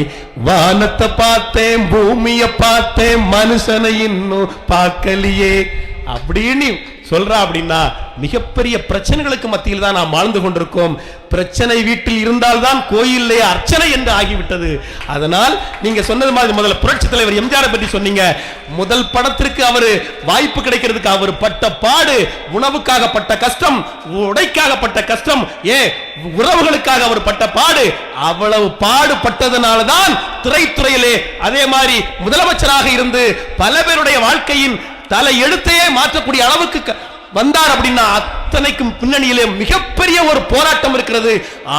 வானத்தை பார்த்தேன் பூமியை பார்த்தேன் மனுஷனை இன்னும் பார்க்கலையே அப்படின்னு சொல்றா. அப்படின்னா மிகப்பெரிய பிரச்சனைகளுக்கு மத்தியில் தான் நாம் வாழ்ந்து கொண்டிருக்கோம். பிரச்சனை வீட்டில் இருந்தால்தான் கோயிலே அர்ச்சனை என்று ஆகிவிட்டது. அதனால் நீங்க சொன்னது மாதிரி முதல்ல புரட்சி தலைவர் எம்ஜிஆர் பற்றி சொன்னீங்க. முதல் படத்திற்கு அவர் வாய்ப்பு கிடைக்கிறதுக்கு அவர் பட்ட பாடு, உணவுக்காக பட்ட கஷ்டம், உடைக்காக பட்ட கஷ்டம், உறவுகளுக்காக அவர் பட்ட பாடு, அவ்வளவு பாடுபட்டதனால தான் திரைத்துறையிலே அதே மாதிரி முதலமைச்சராக இருந்து பல பேருடைய வாழ்க்கையின் தலை எழுத்தையே மாற்றக்கூடிய அளவுக்கு வந்தார். அப்படின்னா அத்தனைக்கும் பின்னணியிலே மிகப்பெரிய ஒரு போராட்டம் இருக்கிறது.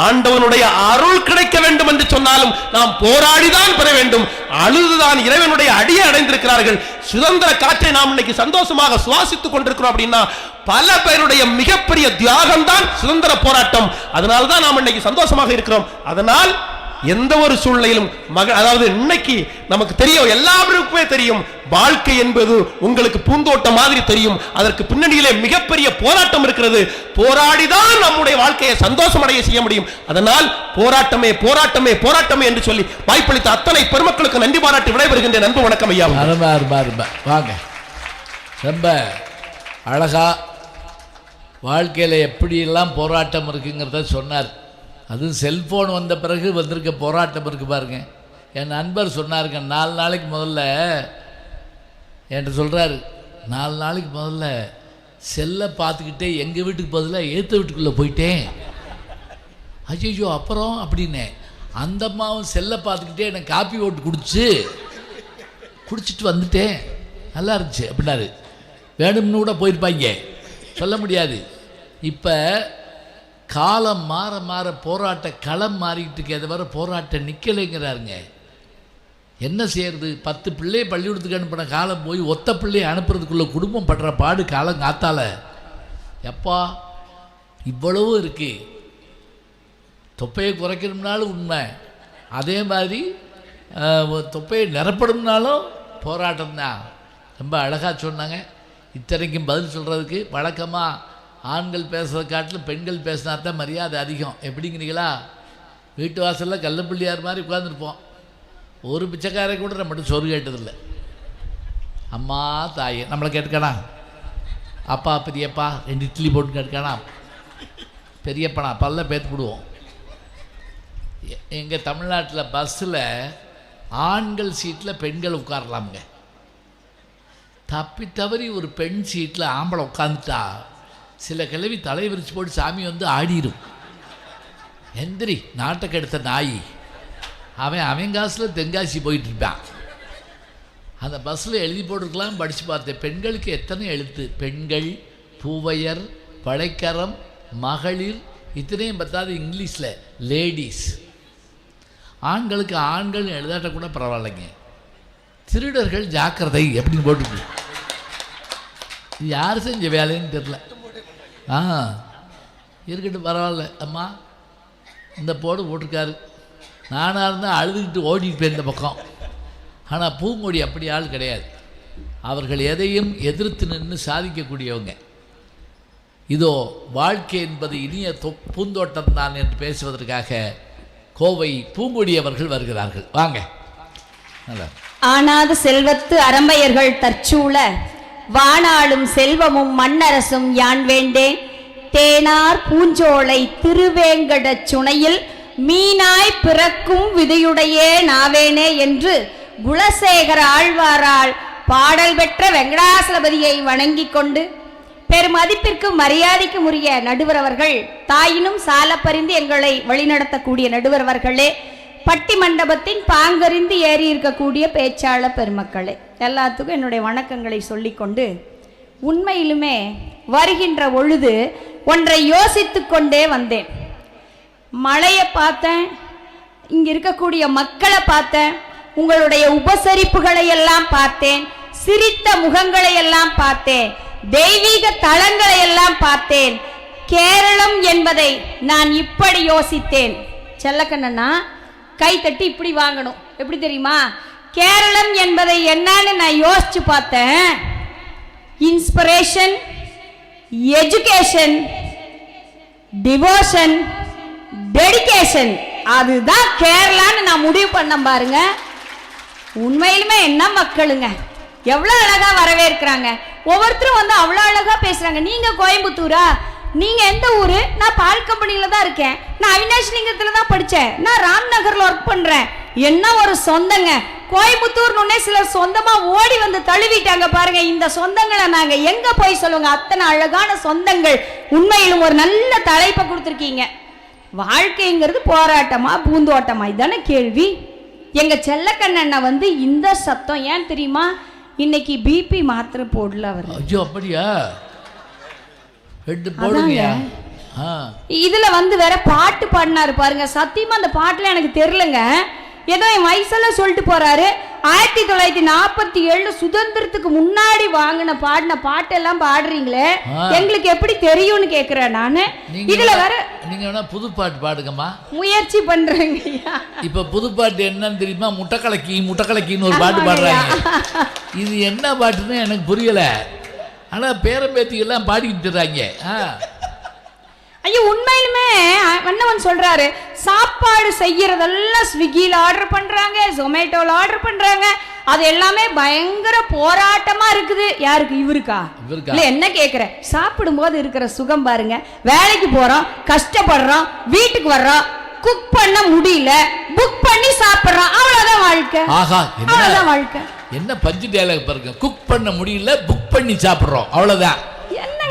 ஆண்டவனுடைய அருள் கிடைக்க வேண்டும் என்று சொன்னாலும் நாம் போராடிதான் பெற வேண்டும். அழுதுதான் இறைவனுடைய அடியை அடைந்திருக்கிறார்கள். சுதந்திர காற்றை நாம் இன்னைக்கு சந்தோஷமாக சுவாசித்துக் கொண்டிருக்கிறோம். அப்படின்னா பல பேருடைய மிகப்பெரிய தியாகம் தான் சுதந்திர போராட்டம். அதனால்தான் நாம் இன்னைக்கு சந்தோஷமாக இருக்கிறோம். அதனால் எந்த ஒரு சூழ்நிலையிலும் அதாவது இன்னைக்கு நமக்கு தெரியும், எல்லாருக்குமே தெரியும், வாழ்க்கை என்பது உங்களுக்கு பூந்தோட்டம் மாதிரி தெரியும். அதற்கு பின்னணியிலே மிகப்பெரிய போராட்டம் இருக்கிறது. போராடிதான் நம்முடைய வாழ்க்கையை சந்தோஷம் அடைய செய்ய முடியும். அதனால் போராட்டமே போராட்டமே போராட்டமே என்று சொல்லி வாய்ப்பளித்த அத்தனை பெருமக்களுக்கு நன்றி பாராட்டி விடைபெறுகின்ற நன்றி. வணக்கம் ஐயா. வாங்க, ரொம்ப அழகா வாழ்க்கையில எப்படியெல்லாம் போராட்டம் இருக்குங்கிறத சொன்னார். அதுவும் செல்ஃபோன் வந்த பிறகு வந்திருக்க போராட்டம் இருக்கு பாருங்க. என் நண்பர் சொன்னாருங்க, 4 நாளைக்கு முதல்ல என்கிட்ட சொல்கிறாரு, 4 நாளைக்கு முதல்ல செல்லை பார்த்துக்கிட்டே எங்கள் வீட்டுக்கு பதிலாக ஏற்ற வீட்டுக்குள்ளே போயிட்டேன். ஐயோ அப்புறம் அப்படின்னேன். அந்த அம்மாவும் செல்லை பார்த்துக்கிட்டே எனக்கு காப்பி ஓட்டு குடிச்சிட்டு வந்துட்டேன், நல்லா இருந்துச்சு அப்படின்னாரு. வேணும்னு கூட போயிருப்பாங்க, சொல்ல முடியாது. இப்போ காலம் மாற மாற போராட்ட களம் மாறிக்கிட்டு இருக்க, வர போராட்டம் நிற்கலைங்கிறாருங்க. என்ன செய்யறது? 10 பிள்ளையை பள்ளிக்கூடத்துக்கு அனுப்பின காலம் போய் ஒத்த பிள்ளையை அனுப்புறதுக்குள்ள குடும்பம் படுற பாடு காலம் காத்தால எப்பா இவ்வளவு இருக்கு. தொப்பையை குறைக்கணும்னாலும் உண்மை, அதே மாதிரி தொப்பையை நிரப்பணும்னாலும் போராட்டம் தான். ரொம்ப அழகாக சொன்னாங்க. இத்தனைக்கும் பதில் சொல்கிறதுக்கு வழக்கமாக ஆண்கள் பேசுகிறத காட்டிலும் பெண்கள் பேசினா தான் மரியாதை அதிகம். எப்படிங்கிறீங்களா? வீட்டு வாசலில் கள்ளப்பிள்ளையார் மாதிரி உட்காந்துருப்போம். ஒரு பிச்சைக்காரை கூட நம்மகிட்ட சொரு கேட்டதில்லை. அம்மா தாயே நம்மளை கேட்கணா, அப்பா பெரியப்பா 2 இட்லி போட்டு கேட்கணா, பெரியப்பனா பல்ல பேத்து விடுவோம். எங்கள் தமிழ்நாட்டில் பஸ்ஸில் ஆண்கள் சீட்டில் பெண்கள் உட்காரலாமுங்க. தப்பி தவறி ஒரு பெண் சீட்டில் ஆம்பளை உட்காந்துட்டா சில கிழவி தலை விரிச்சு போட்டு சாமி வந்து ஆடிடும். எந்திரி நாட்டை கெடுத்த நாய், அவன் காசில் தென்காசி போயிட்டுருப்பான். அந்த பஸ்ஸில் எழுதி போட்டிருக்கலாம், படித்து பார்த்தேன். பெண்களுக்கு எத்தனை எழுத்து? பெண்கள், பூவையர், பழைக்கரம், மகளிர், இத்தனையும் பத்தாது இங்கிலீஷில் லேடிஸ். ஆண்களுக்கு ஆண்கள் எழுதாட்ட கூட பரவாயில்லைங்க. திருடர்கள் ஜாக்கிரதை எப்படின்னு போட்டு இது யார் செஞ்ச வேலைன்னு தெரில. இருக்கட்டும் பரவாயில்ல. அம்மா இந்த போட்டிருக்காரு. நானாக இருந்தால் அழுதுகிட்டு ஓடிட்டு போயிருந்த பக்கம். ஆனால் பூங்கொடி அப்படி ஆள் கிடையாது. அவர்கள் எதையும் எதிர்த்து நின்று சாதிக்கக்கூடியவங்க. இதோ வாழ்க்கை என்பது இனிய பூந்தோட்டம் தான் என்று பேசுவதற்காக கோவை பூங்கொடி அவர்கள் வருகிறார்கள். வாங்க. ஆனாத செல்வத்து அரம்பையர்கள் தற்சூழ வானாளும் செல்வமும் மண்ணரசும் யான் வேண்டேன். தேனார் பூஞ்சோலை திருவேங்கட சுனையில் மீனாய் பிறக்கும் விதையுடையே நாவேனே என்று குலசேகர ஆழ்வாரால் பாடல் பெற்ற வெங்கடாசலபதியை வணங்கிக் கொண்டு பெருமதிப்பிற்கு மரியாதைக்கு உரிய நடுவர் அவர்கள், தாயினும் சால பறிந்து எங்களை வழிநடத்தக்கூடிய நடுவர் அவர்களே, பட்டி மண்டபத்தின் பாங்கறிந்து ஏறி இருக்கக்கூடிய பேச்சாளர் பெருமக்களே, எல்லாத்துக்கும் என்னுடைய வணக்கங்களை சொல்லிக்கொண்டு, உண்மையிலுமே வருகின்ற பொழுது ஒன்றை யோசித்து கொண்டே வந்தேன். மழையை பார்த்தேன், இங்க இருக்கக்கூடிய மக்களை பார்த்தேன், உங்களுடைய உபசரிப்புகளை எல்லாம் பார்த்தேன், சிரித்த முகங்களை எல்லாம் பார்த்தேன், தெய்வீக தலங்களை எல்லாம் பார்த்தேன். கேரளம் என்பதை நான் இப்படி யோசித்தேன். செல்லக்கண்ணா கை தட்டி இப்படி வாங்கணும். எப்படி தெரியுமா? கேரளம் என்பதை என்னன்னு நான் யோசிச்சு பார்த்தேன். இன்ஸ்பிரேஷன், எஜுகேஷன், டிவோஷன், டெடிகேஷன், அதுதான் கேரளான்னு நான் முடிவு பண்ண பாருங்க. உண்மையிலுமே என்ன மக்களுங்க, எவ்வளோ அழகா வரவேற்கிறாங்க. ஒவ்வொருத்தரும் வந்து அவ்வளோ அழகா பேசுறாங்க. நீங்க கோயம்புத்தூரா? நீங்க எந்த ஊரு? நான் பால் கம்பெனியில தான் இருக்கேன். நான் அவினாஷ் லிங்கத்துல தான் படிச்சேன். நான் ராம்நகர்ல ஒர்க் பண்றேன். என்ன ஒரு சொந்தங்க! கோயம்புத்தூர்னு சிலர் சொந்தமா ஓடி வந்து தழுவிட்டாங்க பாருங்க. இந்த சொந்தங்களை நாங்க எங்க போய் சொல்லுங்க? அத்தனை அழகான சொந்தங்கள். உண்மையிலும் ஒரு நல்ல தலைப்பை கொடுத்துருக்கீங்க. வாழ்க்கைங்கிறது போராட்டமா பூந்தோட்டமா? இதான கேள்வி. எங்க செல்லக்கண்ண வந்து இந்த சத்தம் ஏன் தெரியுமா? இன்னைக்கு பிபி மாத்திரை போடல அவர். அப்படியா? இதுல வந்து வேற பாட்டு பாடினாரு பாருங்க. சத்தியமா அந்த பாட்டுல எனக்கு தெரியலங்க. ஏதோ என் வயசுல சொல்லிட்டு போறாரு. 1947 சுதந்திரத்துக்கு முன்னாடி பாடின பாட்டெல்லாம் பாடுறீங்களே, எங்களுக்கு எப்படி தெரியும்னு கேக்குறேன் நானு. இதுல வேற நீங்க வேணா புது பாட்டு பாடுங்கம்மா. முயற்சி பண்றேங்க. இப்ப புது பாட்டு என்னன்னு தெரியுமா? முட்டக்கலக்கின்னு ஒரு பாட்டு பாடுறாங்க. இது என்ன பாட்டுன்னு எனக்கு புரியல. ஆனா பேரம்பேத்தி எல்லாம் பாடிக்கிட்டு இருக்காங்க. ஐயோ, உண்மையிலுமே அண்ணவன் சொல்றாரு, சாப்பாடு செய்யறதெல்லாம் ஸ்விக்கியில் ஆர்டர் பண்றாங்க, ஜொமேட்டோல ஆர்டர் பண்றாங்க. அது எல்லாமே பயங்கர போராட்டமா இருக்குது. யாருக்கு? இவருக்கா? இல்ல என்ன கேக்குற? சாப்பிடும் போது இருக்கிற சுகம் பாருங்க. வேலைக்கு போறோம், கஷ்டப்படுறோம், வீட்டுக்கு வர்றோம், குக் பண்ண முடியல, புக் பண்ணி சாப்பிடுறோம். அவ்வளவுதான் வாழ்க்கை. அவ்வளவுதான் வாழ்க்கை. என்ன பஞ்சு டயலாக் பாருங்க. குக் பண்ண முடியல, புக் பண்ணி சாப்பிடுறோம், அவ்வளவுதான்.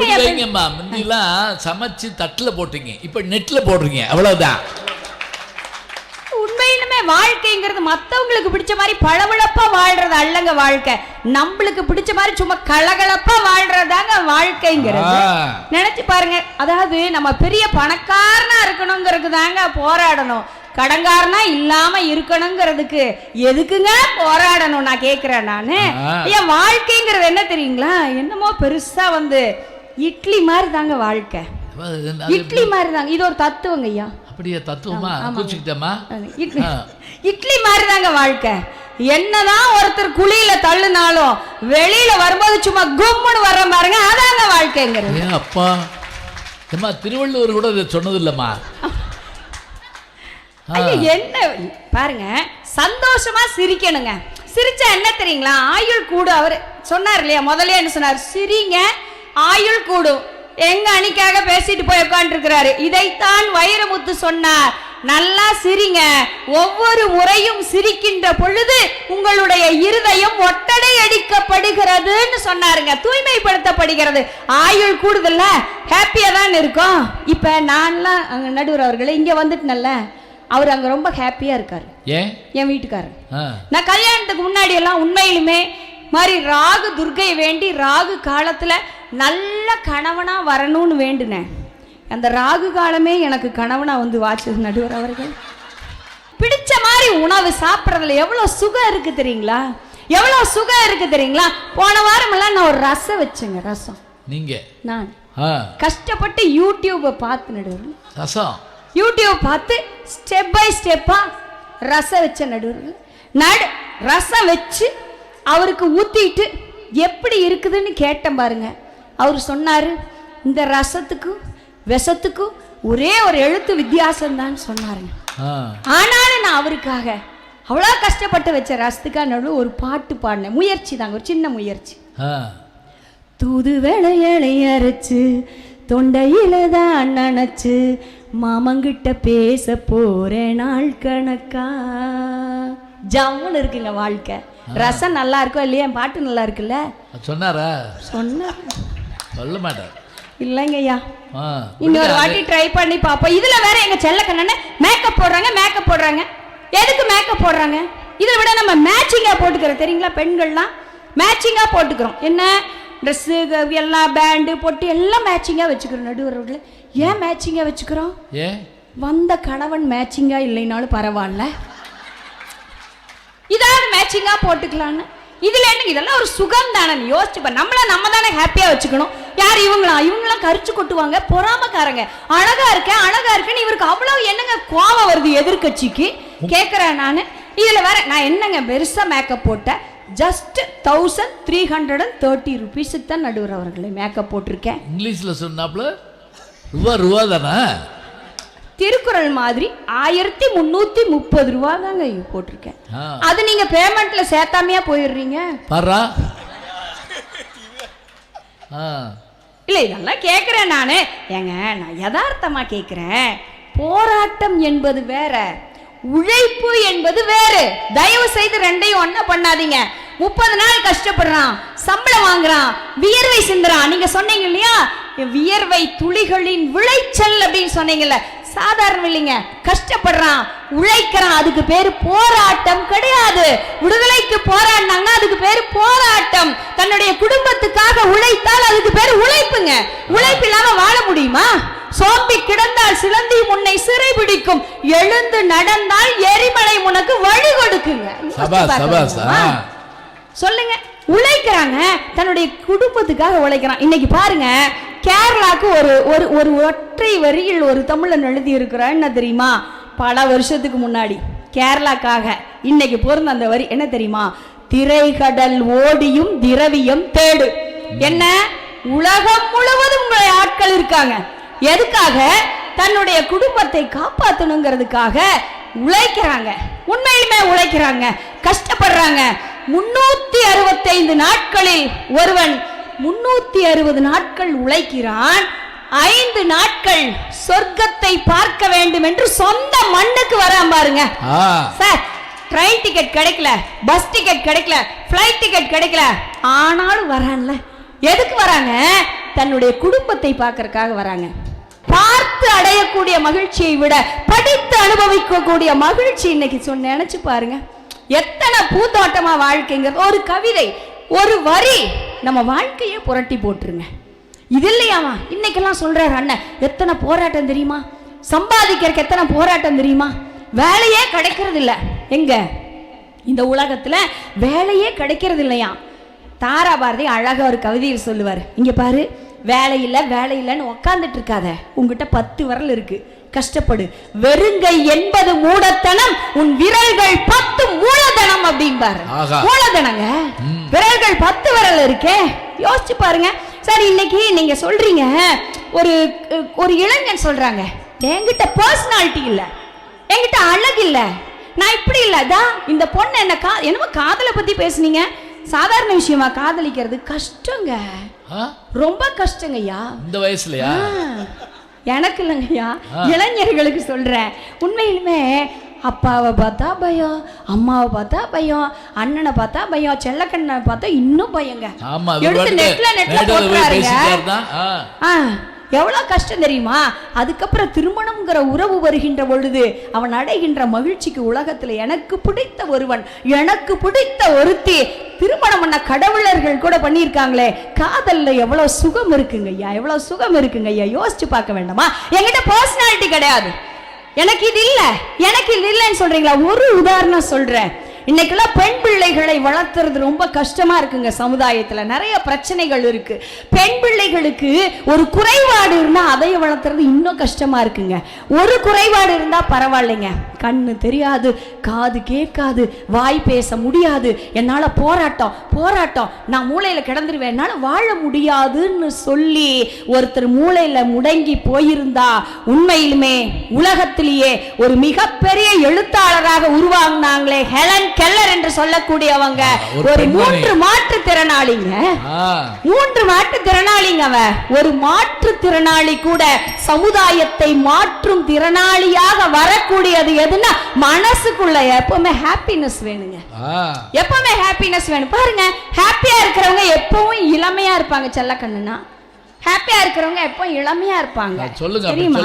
இல்லைங்கம்மா, முந்திலாம் சமைச்சு தட்டுல போட்டீங்க, இப்ப நெட்ல போடுறீங்க, அவ்வளவுதான். உண்மையிலுமே வாழ்க்கைங்கிறது மத்தவங்களுக்கு பிடிச்ச மாதிரி பளபளப்பா வாழ்றது அல்லங்க வாழ்க்கை. நம்மளுக்கு பிடிச்ச மாதிரி சும்மா கலகலப்பா வாழ்றதாங்க வாழ்க்கைங்கிறது. நினைச்சு பாருங்க. அதாவது நம்ம பெரிய பணக்காரனா இருக்கணுங்கிறதுக்கு தாங்க போராடணும். கடங்காரனா இல்லாம இருக்கணுங்கிறதுக்கு எதுக்குங்க போராடணும்? நான் கேக்குறேன். நானு என் வாழ்க்கைங்கிறது என்ன தெரியுங்களா? என்னமோ பெருசா வந்து இட்லி மாதிரி தாங்க வாழ்க்கை. இட்லி மாதிரி தாங்க. இது ஒரு தத்துவங்க ஐயா. அப்படியே தத்துவமா? கூச்சிக்கிட்டமா? இட்லி மாதிரி தாங்க வாழ்க்கை. என்னதான் ஒருத்தர் குழியில தள்ளுனாலும் வெளியில வரும்போது சும்மா கும்முன்னு வர்ற பாருங்க, அதாங்க வாழ்க்கைங்கிறது. அப்பா அம்மா, திருவள்ளுவர் கூட இதை சொன்னது இல்லம்மா. என்ன பாருங்க, சந்தோஷமா சிரிக்கணுங்க. சிரிச்சா என்ன தெரியுங்களா? ஆயுள் கூட. அவர் சொன்னார் இல்லையா, முதல்ல என்ன சொன்னார்? சிரிங்க ஆயுள் கூடும். எங்க அணிக்காக பேசிட்டு போய் உட்காந்துருக்கிறாரு. இதைத்தான் வைரமுத்து சொன்னார். நல்லா சிரிங்க, ஒவ்வொரு முறையும் சிரிக்கின்ற பொழுது உங்களுடைய இருதயம் ஒட்டடை அடிக்கப்படுகிறதுன்னு சொன்னாருங்க, தூய்மைப்படுத்தப்படுகிறது. ஆயுள் கூடுதல்ல, ஹாப்பியா தான் இருக்கும். இப்ப நான்லாம் அங்க நடுவர் அவர்களே இங்க வந்துட்டுனல்ல, அவர் அங்க ரொம்ப ஹாப்பியா இருக்காரு. ஏன்? என் வீட்டுக்காரர். நான் கல்யாணத்துக்கு முன்னாடி எல்லாம் உண்மையிலுமே மாதிரி ராகு துர்க்கையை வேண்டி ராகு காலத்துல நல்ல கணவனா வரணும்னு வேண்டுனேன். அந்த ராகு காலமே எனக்கு கணவனா வந்து வாச்சது நடுவர் அவர்கள். பிடிச்ச மாதிரி உணவு சாப்பிட்றதுல எவ்வளவு சுகம் இருக்கு தெரியுங்களா? எவ்வளவு சுகம் இருக்கு தெரியுங்களா? போன வாரம் எல்லாம் நான் ஒரு ரசம் வச்சேங்க. ரசம் நீங்க நான் கஷ்டப்பட்டு யூடியூபை பார்த்து நடுவர் ரசம் யூடியூப் பார்த்து ஸ்டெப் பை ஸ்டெப்பா ரசம் வச்ச நடுவர் ரசம் வச்சு அவருக்கு ஊத்திட்டு எப்படி இருக்குதுன்னு கேட்டேன் பாருங்க. அவர் சொன்னாரு, இந்த ரசத்துக்கும் விஷத்துக்கும் ஒரே ஒரு எழுத்து வித்தியாசம் தான் சொன்னாருங்க. ஆனாலும் நான் அவருக்காக அவ்வளோ கஷ்டப்பட்டு வச்ச ரசத்துக்கா நடுவு ஒரு பாட்டு பாடினேன். முயற்சி தாங்க, ஒரு சின்ன முயற்சி. தூது வேளையலை அரைச்சு தொண்டையில தான் நினைச்சு மாமங்கிட்ட பேச போற நாள் கணக்கா. ஜம்முன்னு இருக்குங்க வாழ்க்கை. ரசம் நல்லா இருக்கும் இல்லையா? பாட்டு நல்லா இருக்குல்ல? சொன்னாரா? சொன்னார். சொல்ல மாட்டார் இல்லைங்கய்யா. இன்னொரு வாட்டி ட்ரை பண்ணி பாப்போம். இதுல வேற எங்க செல்ல கண்ணனே மேக்கப் போடுறாங்க. மேக்கப் போடுறாங்க, எதுக்கு மேக்கப் போடுறாங்க? இதை விட நம்ம மேட்சிங்கா போட்டுக்கிறோம் தெரியுங்களா? பெண்கள்லாம் மேட்சிங்கா போட்டுக்கிறோம். என்ன ட்ரெஸ்ஸு எல்லாம் பேண்டு பொட்டு எல்லாம் மேட்சிங்கா வச்சுக்கிறோம். நடுவர்கள் ஏன் மேட்சிங்கா வச்சுக்கிறோம்? வந்த கணவன் மேட்சிங்கா இல்லைனாலும் பரவாயில்ல, இதாவது மேட்சிங்கா போட்டுக்கலான்னு. இதுல என்ன, இதெல்லாம் ஒரு சுகம் தானே. யோசிச்சுப்ப, நம்ம தானே ஹாப்பியா வச்சுக்கணும். யார் இவங்களாம் கரிச்சு கொட்டுவாங்க, பொறாமக்காரங்க. அழகா இருக்கேன்னு இவருக்கு அவ்வளவு என்னங்க கோபம் வருது எதிர்கட்சிக்கு. கேட்கிறேன் நானு. இதுல வேற நான் என்னங்க பெருசா மேக்கப் போட்டேன். ஜஸ்ட் 1330 rupees தான் நடுவர் அவர்களே மேக்கப் போட்டிருக்கேன். இங்கிலீஷ்ல சொன்னாப்ல ரூபா தானே. திருக்குறள் மாதிரி 1330 ரூபா தாங்க போட்டிருக்கேன். அது நீங்க பேமெண்ட்ல சேர்த்தாமையா போயிடுறீங்க. இல்ல இதெல்லாம் கேட்கிறேன் நானு. ஏங்க நான் யதார்த்தமா கேட்கிறேன். போராட்டம் என்பது வேற, உழைப்பு என்பது வேறு. தயவு செய்து ரெண்டையும் ஒண்ணா பண்ணாதீங்க. 30 நாள் கஷ்டப்படுறான், சம்பளம் வாங்குறான், வியர்வை சிந்துறான். நீங்க சொன்னீங்க இல்லையா, வியர்வை துளிகளின் விளைச்சல் அப்படின்னு சொன்னீங்கல்ல. சாதாரணம் இல்லைங்க, கஷ்டப்படுறான், உழைக்கிறான். அதுக்கு பேரு போராட்டம் கிடையாது. விடுதலைக்கு போராடினாங்கன்னா அதுக்கு பேரு போராட்டம். தன்னுடைய குடும்பத்துக்காக உழைத்தால் அதுக்கு பேரு உழைப்புங்க. உழைப்பு இல்லாம வாழ முடியுமா? சோம்பி கிடந்தால் சிலந்தி முன்னை சிறை பிடிக்கும், எழுந்து நடந்தால் எரிமலை உனக்கு வழி கொடுக்குங்க. சொல்லுங்க. உழைக்கிறாங்க, தன்னுடைய குடும்பத்துக்காக உழைக்கிறான். இன்னைக்கு பாருங்க, கேரளாக்கு ஒரு ஒற்றை வரியில் ஒரு தமிழன் எழுதி இருக்கிறார். என்ன தெரியுமா? பல வருஷத்துக்கு முன்னாடி கேரளாக்காக இன்னைக்கு பொருந்த அந்த வரி என்ன தெரியுமா? திரைகடல் ஓடியும் திரவியம் தேடு. என்ன? உலகம் முழுவதும் உங்களுடைய ஆட்கள் இருக்காங்க. எதுக்காக? தன்னுடைய குடும்பத்தை காப்பாற்றணுங்கிறதுக்காக உழைக்கிறாங்க. உண்மையிலுமே உழைக்கிறாங்க, கஷ்டப்படுறாங்க. 365 நாட்களில் ஒருவன் 360 நாட்கள் உழைக்கிறான். 5 நாட்கள் சொர்க்கத்தை பார்க்க வேண்டும் என்று சொந்த மண்ணுக்கு வரான் பாருங்க. சார், ட்ரெயின் டிக்கெட் கிடைக்கல, பஸ் டிக்கெட் கிடைக்கல, பிளைட் டிக்கெட் கிடைக்கல, ஆனாலும் வரான்ல. எதுக்கு வராங்க? தன்னுடைய குடும்பத்தை பார்க்கறதுக்காக வராங்க. பார்த்து அடையக்கூடிய மகிழ்ச்சியை விட படித்து அனுபவிக்கக்கூடிய மகிழ்ச்சி இன்னைக்கு நினைச்சு பாருங்க. எத்தனை பூத்தோட்டமா வாழ்க்கைங்கிறது. ஒரு கவிதை, ஒரு வரி நம்ம வாழ்க்கையே புரட்டி போட்டுருங்க. இது இல்லையாமா? இன்னைக்கெல்லாம் சொல்றாரு அண்ணன், எத்தனை போராட்டம் தெரியுமா? சம்பாதிக்கிறதுக்கு எத்தனை போராட்டம் தெரியுமா? வேலையே கிடைக்கிறது இல்ல. எங்க இந்த உலகத்துல வேலையே கிடைக்கிறது இல்லையா? தாரா பாரதி அழகா ஒரு கவிதையில் சொல்லுவார், இங்க பாரு, வேலை இல்லைன்னு உக்காந்துட்டு இருக்காத, உங்ககிட்ட 10 விரல் இருக்கு, கஷ்டப்படு. வெறுங்கை என்பது மூடத்தனம், உன் விரல்கள் 10 மூலதனம் அப்படின்பாரு. மூலதனங்க, விரல்கள் 10 விரல் இருக்கே. யோசிச்சு பாருங்க. சரி, இன்னைக்கு நீங்க சொல்றீங்க, ஒரு இளைஞன் சொல்றாங்க, என்கிட்ட பர்சனாலிட்டி இல்ல, என்கிட்ட அழகு இல்ல, நான் இப்படி இல்ல, தான் இந்த பொண்ணு என்ன என்னமோ காதலை பத்தி பேசுனீங்க, சாதாரண விஷயமா காதலிக்கிறது கஷ்டங்க, ஆ? ரொம்ப கஷ்டங்க ஐயா. இந்த வயசுலயா? எனக்கு இல்லைங்கய்யா, இளைஞர்களுக்கு சொல்றேன். உண்மையிலுமே அப்பாவை பார்த்தா பயம், அம்மாவை பார்த்தா பயம், அண்ணனை பார்த்தா பயம், செல்லக்கண்ணனை பார்த்தா இன்னும் பயங்க. ஆமா, எடுத்து நெட்ல போட்டுறாருங்க. எவ்வளோ கஷ்டம் தெரியுமா? அதுக்கப்புறம் திருமணம்ங்கிற உறவு வருகின்ற பொழுது அவன் அடைகின்ற மகிழ்ச்சிக்கு உலகத்தில் எனக்கு பிடித்த ஒருவன், எனக்கு பிடித்த ஒருத்தி, திருமணம் பண்ண கடவுளர்கள் கூட பண்ணியிருக்காங்களே, காதல்ல எவ்வளோ சுகம் இருக்குங்க ஐயா, எவ்வளோ சுகம் இருக்குங்க ஐயா. யோசிச்சு பார்க்க வேண்டாமா? என்கிட்ட பர்சனாலிட்டி கிடையாது, எனக்கு இது இல்லை, எனக்கு இது இல்லைன்னு சொல்றீங்களா? ஒரு உதாரணம் சொல்றேன். இன்னைக்கெல்லாம் பெண் பிள்ளைகளை வளர்த்துறது ரொம்ப கஷ்டமா இருக்குங்க. சமுதாயத்துல நிறைய பிரச்சனைகள் இருக்கு. பெண் பிள்ளைகளுக்கு ஒரு குறைபாடு இருந்தா அதை வளர்த்துறது இன்னும் கஷ்டமா இருக்குங்க. ஒரு குறைபாடு இருந்தா பரவாயில்லைங்க, கண்ணு தெரியாது, காது கேட்காது, வாய் பேச முடியாது, என்னால போராட்டம் போராட்டம், நான் மூளையில கிடந்துருவேன், என்னால வாழ முடியாதுன்னு சொல்லி ஒருத்தர் மூளையில முடங்கி போயிருந்தா உண்மையிலுமே உலகத்திலேயே ஒரு மிகப்பெரிய எழுத்தாளராக உருவாங்கினாங்களே ஹெலன் கெல்லர் என்று சொல்லக்கூடியவங்க, ஒரு 3 மாற்றுத்திறனாளிங்க. 3 மாற்றுத்திறனாளிங்க. அவ ஒரு மாற்றுத்திறனாளி கூட சமுதாயத்தை மாற்றும் திறனாளியாக வரக்கூடியது எதுன்னா மனசுக்குள்ள எப்பவுமே ஹாப்பினஸ் வேணுங்க. எப்பவுமே ஹாப்பினஸ் வேணும். பாருங்க, ஹாப்பியா இருக்கிறவங்க எப்பவும் இளமையா இருப்பாங்க. செல்லக்கண்ணுனா ஹாப்பியா இருக்கிறவங்க எப்போ இளமையா இருப்பாங்க. தெரியுமா?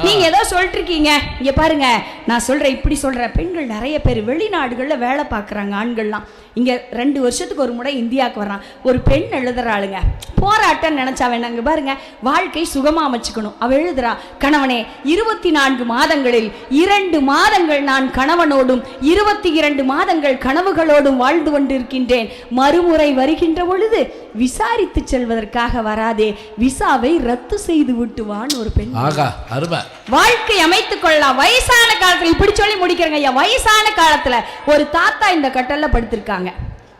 நீங்க ஏதோ சொல்லிட்டு இருக்கீங்க. இங்க பாருங்க, நான் சொல்றேன், இப்படி சொல்றேன். பெண்கள் நிறைய பேர் வெளிநாடுகள்ல வேலை பார்க்குறாங்க. ஆண்கள்லாம் இங்க 2 வருஷத்துக்கு ஒரு முறை இந்தியாவுக்கு வர்றான். ஒரு பெண் எழுதுறாளுங்க, போராட்டம் நினைச்சா வேணாங்க. பாருங்க, வாழ்க்கை சுகமா அமைச்சுக்கணும். அவ எழுதுறா, கணவனே 24 மாதங்களில் 2 மாதங்கள் நான் கணவனோடும் 22 மாதங்கள் கனவுகளோடும் வாழ்ந்து கொண்டிருக்கின்றேன். மறுமுறை வருகின்ற பொழுது விசாரித்து செல்வதற்காக வராதே, விசாவை ரத்து செய்து விட்டுவான்னு ஒரு பெண். வாழ்க்கை அமைத்துக் கொள்ளலாம். வயசான காலத்துல இப்படி சொல்லி முடிக்கிறேங்க ஐயா. வயசான காலத்துல ஒரு தாத்தா இந்த கட்டல்ல படுத்திருக்காங்க,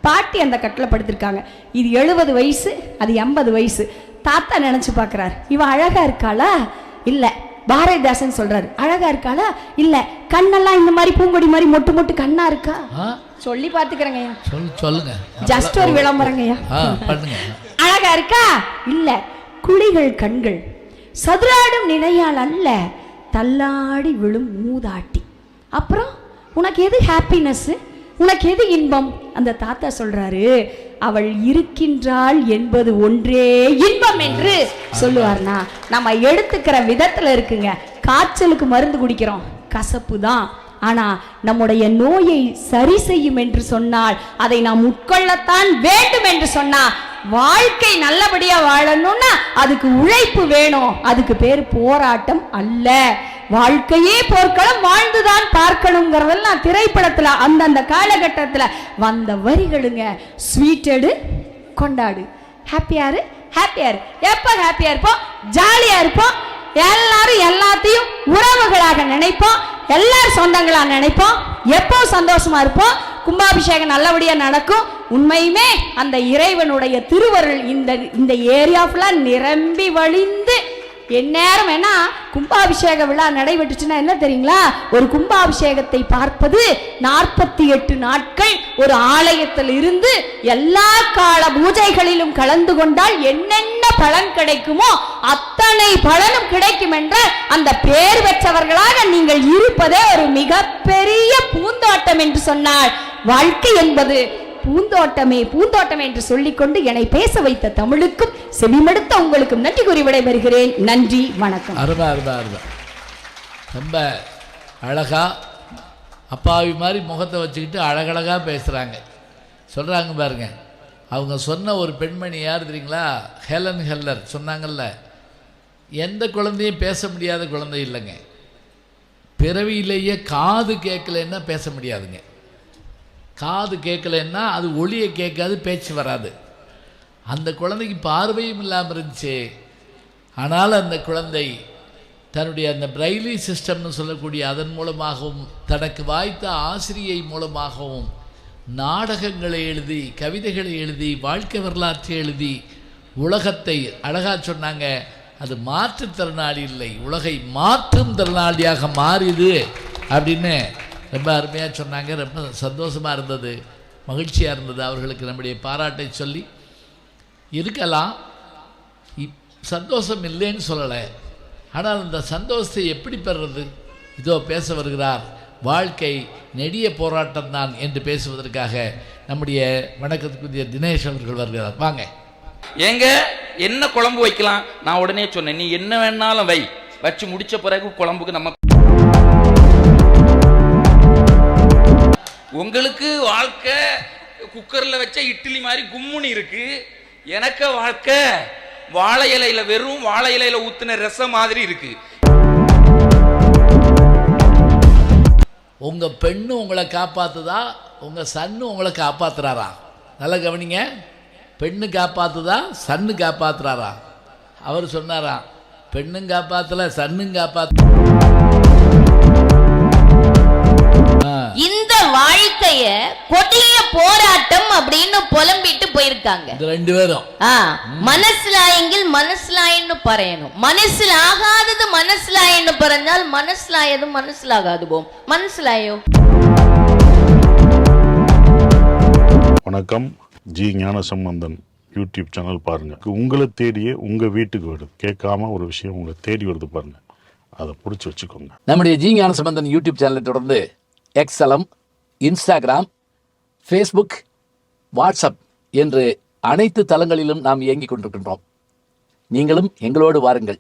பாட்டி அந்த கட்டல படுத்திருக்காங்க. இது 70 வயசு, அது 80 வயசு. தாத்தா நினைச்சு பார்க்கிறார், இவ அழகா இருக்காளா? இல்ல. பாரதிதாசன் சொல்றாரு, அழகா இருக்காளா? இல்ல. கண்ணெல்லாம் இந்த மாதிரி பூங்கொடி மாதிரி மொட்டு மொட்டு கண்ணா இருக்கா? சொல்லி பாத்துக்கிறேங்க. சொல்லுங்க, ஜஸ்ட் ஒரு விளம்பரங்க. அழகா இருக்கா? இல்ல. குழிகள் கண்கள், சதுராடும் நினையால் அல்ல, தள்ளாடி விழும் மூதாட்டி. அப்புறம் உனக்கு எது ஹாப்பினஸ், உனக்கு எது இன்பம்? அந்த தாத்தா சொல்றாரு, அவள் இருக்கின்றாள் என்பது ஒன்றே இன்பம் என்று சொல்லுவார்னா, நம்ம எடுத்துக்கிற விதத்துல இருக்குங்க. காய்ச்சலுக்கு மருந்து குடிக்கிறோம், கசப்பு தான். ஆனா நம்முடைய நோயை சரி செய்யும் என்று சொன்னால், அதை நாம் உட்கொள்ளத்தான் வேண்டும் என்று சொன்னா, வாழ்க்கை நல்லபடியா வாழணும்னா அதுக்கு உழைப்பு வேணும். அதுக்கு பேர் போராட்டம் அல்ல. வாழ்க்கையே போர்க்களம், வாழ்ந்துதான் பார்க்கணுங்கிறதெல்லாம் திரைப்படத்துல அந்தந்த காலகட்டத்துல வந்த வரிகளுங்க. ஸ்வீட்டடு கொண்டாடு, ஹாப்பியாரு ஹாப்பியாரு. எப்ப ஹாப்பியா இருப்போம்? ஜாலியா இருப்போம். எல்லாரும் எல்லாத்தையும் உறவுகளாக நினைப்போம், எல்லாரும் சொந்தங்களா நினைப்போம், எப்போ சந்தோஷமா இருப்போம். கும்பாபிஷேகம் நல்லபடியா நடக்கும். உண்மையுமே அந்த இறைவனுடைய திருவருள் இந்த ஏரியா ஃபுல்லா நிரம்பி வழிந்து எந்நேரம். ஏன்னா கும்பாபிஷேக விழா நடைபெற்றுச்சுன்னா என்ன தெரியுங்களா? ஒரு கும்பாபிஷேகத்தை பார்ப்பது 48 நாட்கள் ஒரு ஆலயத்தில் இருந்து எல்லா கால பூஜைகளிலும் கலந்து கொண்டால் என்னென்ன பலன் கிடைக்குமோ அத்தனை பலனும் கிடைக்கும் என்ற அந்த பேர் பெற்றவர்களாக நீங்கள் இருப்பதே ஒரு மிகப்பெரிய பூந்தோட்டம் என்று சொன்னால், வாழ்க்கை என்பது பூந்தோட்டமே பூந்தோட்டமே என்று சொல்லிக்கொண்டு என்னை பேச வைத்த தமிழுக்கும் செவிமடுத்த உங்களுக்கும் நன்றி கூறி விடைபெறுகிறேன். நன்றி, வணக்கம். ரொம்ப அழகா அப்பாவி மாதிரி முகத்தை வச்சுக்கிட்டு அழகழகா பேசுறாங்க, சொல்றாங்க பாருங்க. அவங்க சொன்ன ஒரு பெண்மணி யார் தெரியுங்களா? ஹெலன் கெல்லர் சொன்னாங்கல்ல, எந்த குழந்தையும் பேச முடியாத குழந்தை இல்லைங்க. பிறவியிலேயே காது கேட்கலன்னா பேச முடியாதுங்க. காது கேட்கலன்னா அது ஒளியை கேட்காது, பேச்சு வராது. அந்த குழந்தைக்கு பார்வையும் இல்லாமல் இருந்துச்சு. ஆனால் அந்த குழந்தை தன்னுடைய அந்த பிரைலி சிஸ்டம்னு சொல்லக்கூடிய அதன் மூலமாகவும் தனக்கு வாய்த்த ஆசிரியை மூலமாகவும் நாடகங்களை எழுதி, கவிதைகளை எழுதி, வாழ்க்கை வரலாற்றை எழுதி உலகத்தை அழகா சொன்னாங்க. அது மாற்றுத்திறனாளி இல்லை, உலகை மாற்றும் திறனாளியாக மாறிது அப்படின்னு ரொம்ப அருமையாக சொன்னாங்க. ரொம்ப சந்தோஷமாக இருந்தது. மகிழ்ச்சியாக இருந்தது. அவர்களுக்கு நம்முடைய பாராட்டை சொல்லி இருக்கலாம். சந்தோஷம் இல்லைன்னு சொல்லலை, ஆனால் அந்த சந்தோஷத்தை எப்படி பெறுறது? இதோ பேச வருகிறார். வாழ்க்கை நெடிய போராட்டம் தான் என்று பேசுவதற்காக நம்முடைய வணக்கத்துக்குரிய தினேஷ் அவர்கள் வருகிறார். வாங்க. ஏங்க என்ன குழம்பு வைக்கலாம்? நான் உடனே சொன்னேன், நீ என்ன வேணாலும் வை, வச்சு முடிச்ச பிறகு குழம்புக்கு நம்ம உங்களுக்கு வாழ்க்கை குக்கர்ல வச்ச இட்லி மாதிரி கும்முனி இருக்கு. எனக்கு வாழ்க்கை வாழை இலையில வெறும் வாழை இலையில ஊத்துன ரசம் மாதிரி இருக்கு. உங்க பெண்ணு உங்களை காப்பாத்துதா, உங்க சன்னு உங்களை காப்பாத்துறாரா? நல்லா கவனிங்க. பெண்ணு காப்பாத்துதா, சன்னு காப்பாத்துறாரா? அவர் சொன்னாரா, பெண்ணும் காப்பாத்தல சன்னும் காப்பாத்து. இந்த வாழ்க்கைய கொடிய போராட்டம் அப்படின்னு புலம்பிட்டு போயிருக்காங்க இந்த ரெண்டு பேரும். മനസ്സിലായെങ്കിൽ മനസ്സിലായെന്ന് പറയണം. മനസ്സിലാകാത്തത് മനസ്സിലായെന്ന് പറഞ്ഞാൽ മനസ്സിലായത് മനസ്സിലാകാതെ പോകും. മനസ്സിലായോ? வணக்கம். ஜி ஞானசம்பந்தன் யூடியூப் சேனல் பாருங்க. உங்களை தேடியே உங்க வீட்டுக்கு வருது. கேட்காம ஒரு விஷயம் உங்களை தேடி வருது பாருங்க, அதை பிடிச்சி வச்சுக்கோங்க. நம்முடைய ஜி ஞானசம்பந்தன் யூடியூப் சேனலை தொடர்ந்து எக்ஸலம், இன்ஸ்டாகிராம், ஃபேஸ்புக், வாட்ஸ்அப் என்று அனைத்து தளங்களிலும் நாம் இயங்கிக் கொண்டிருக்கின்றோம். நீங்களும் எங்களோடு வாருங்கள்.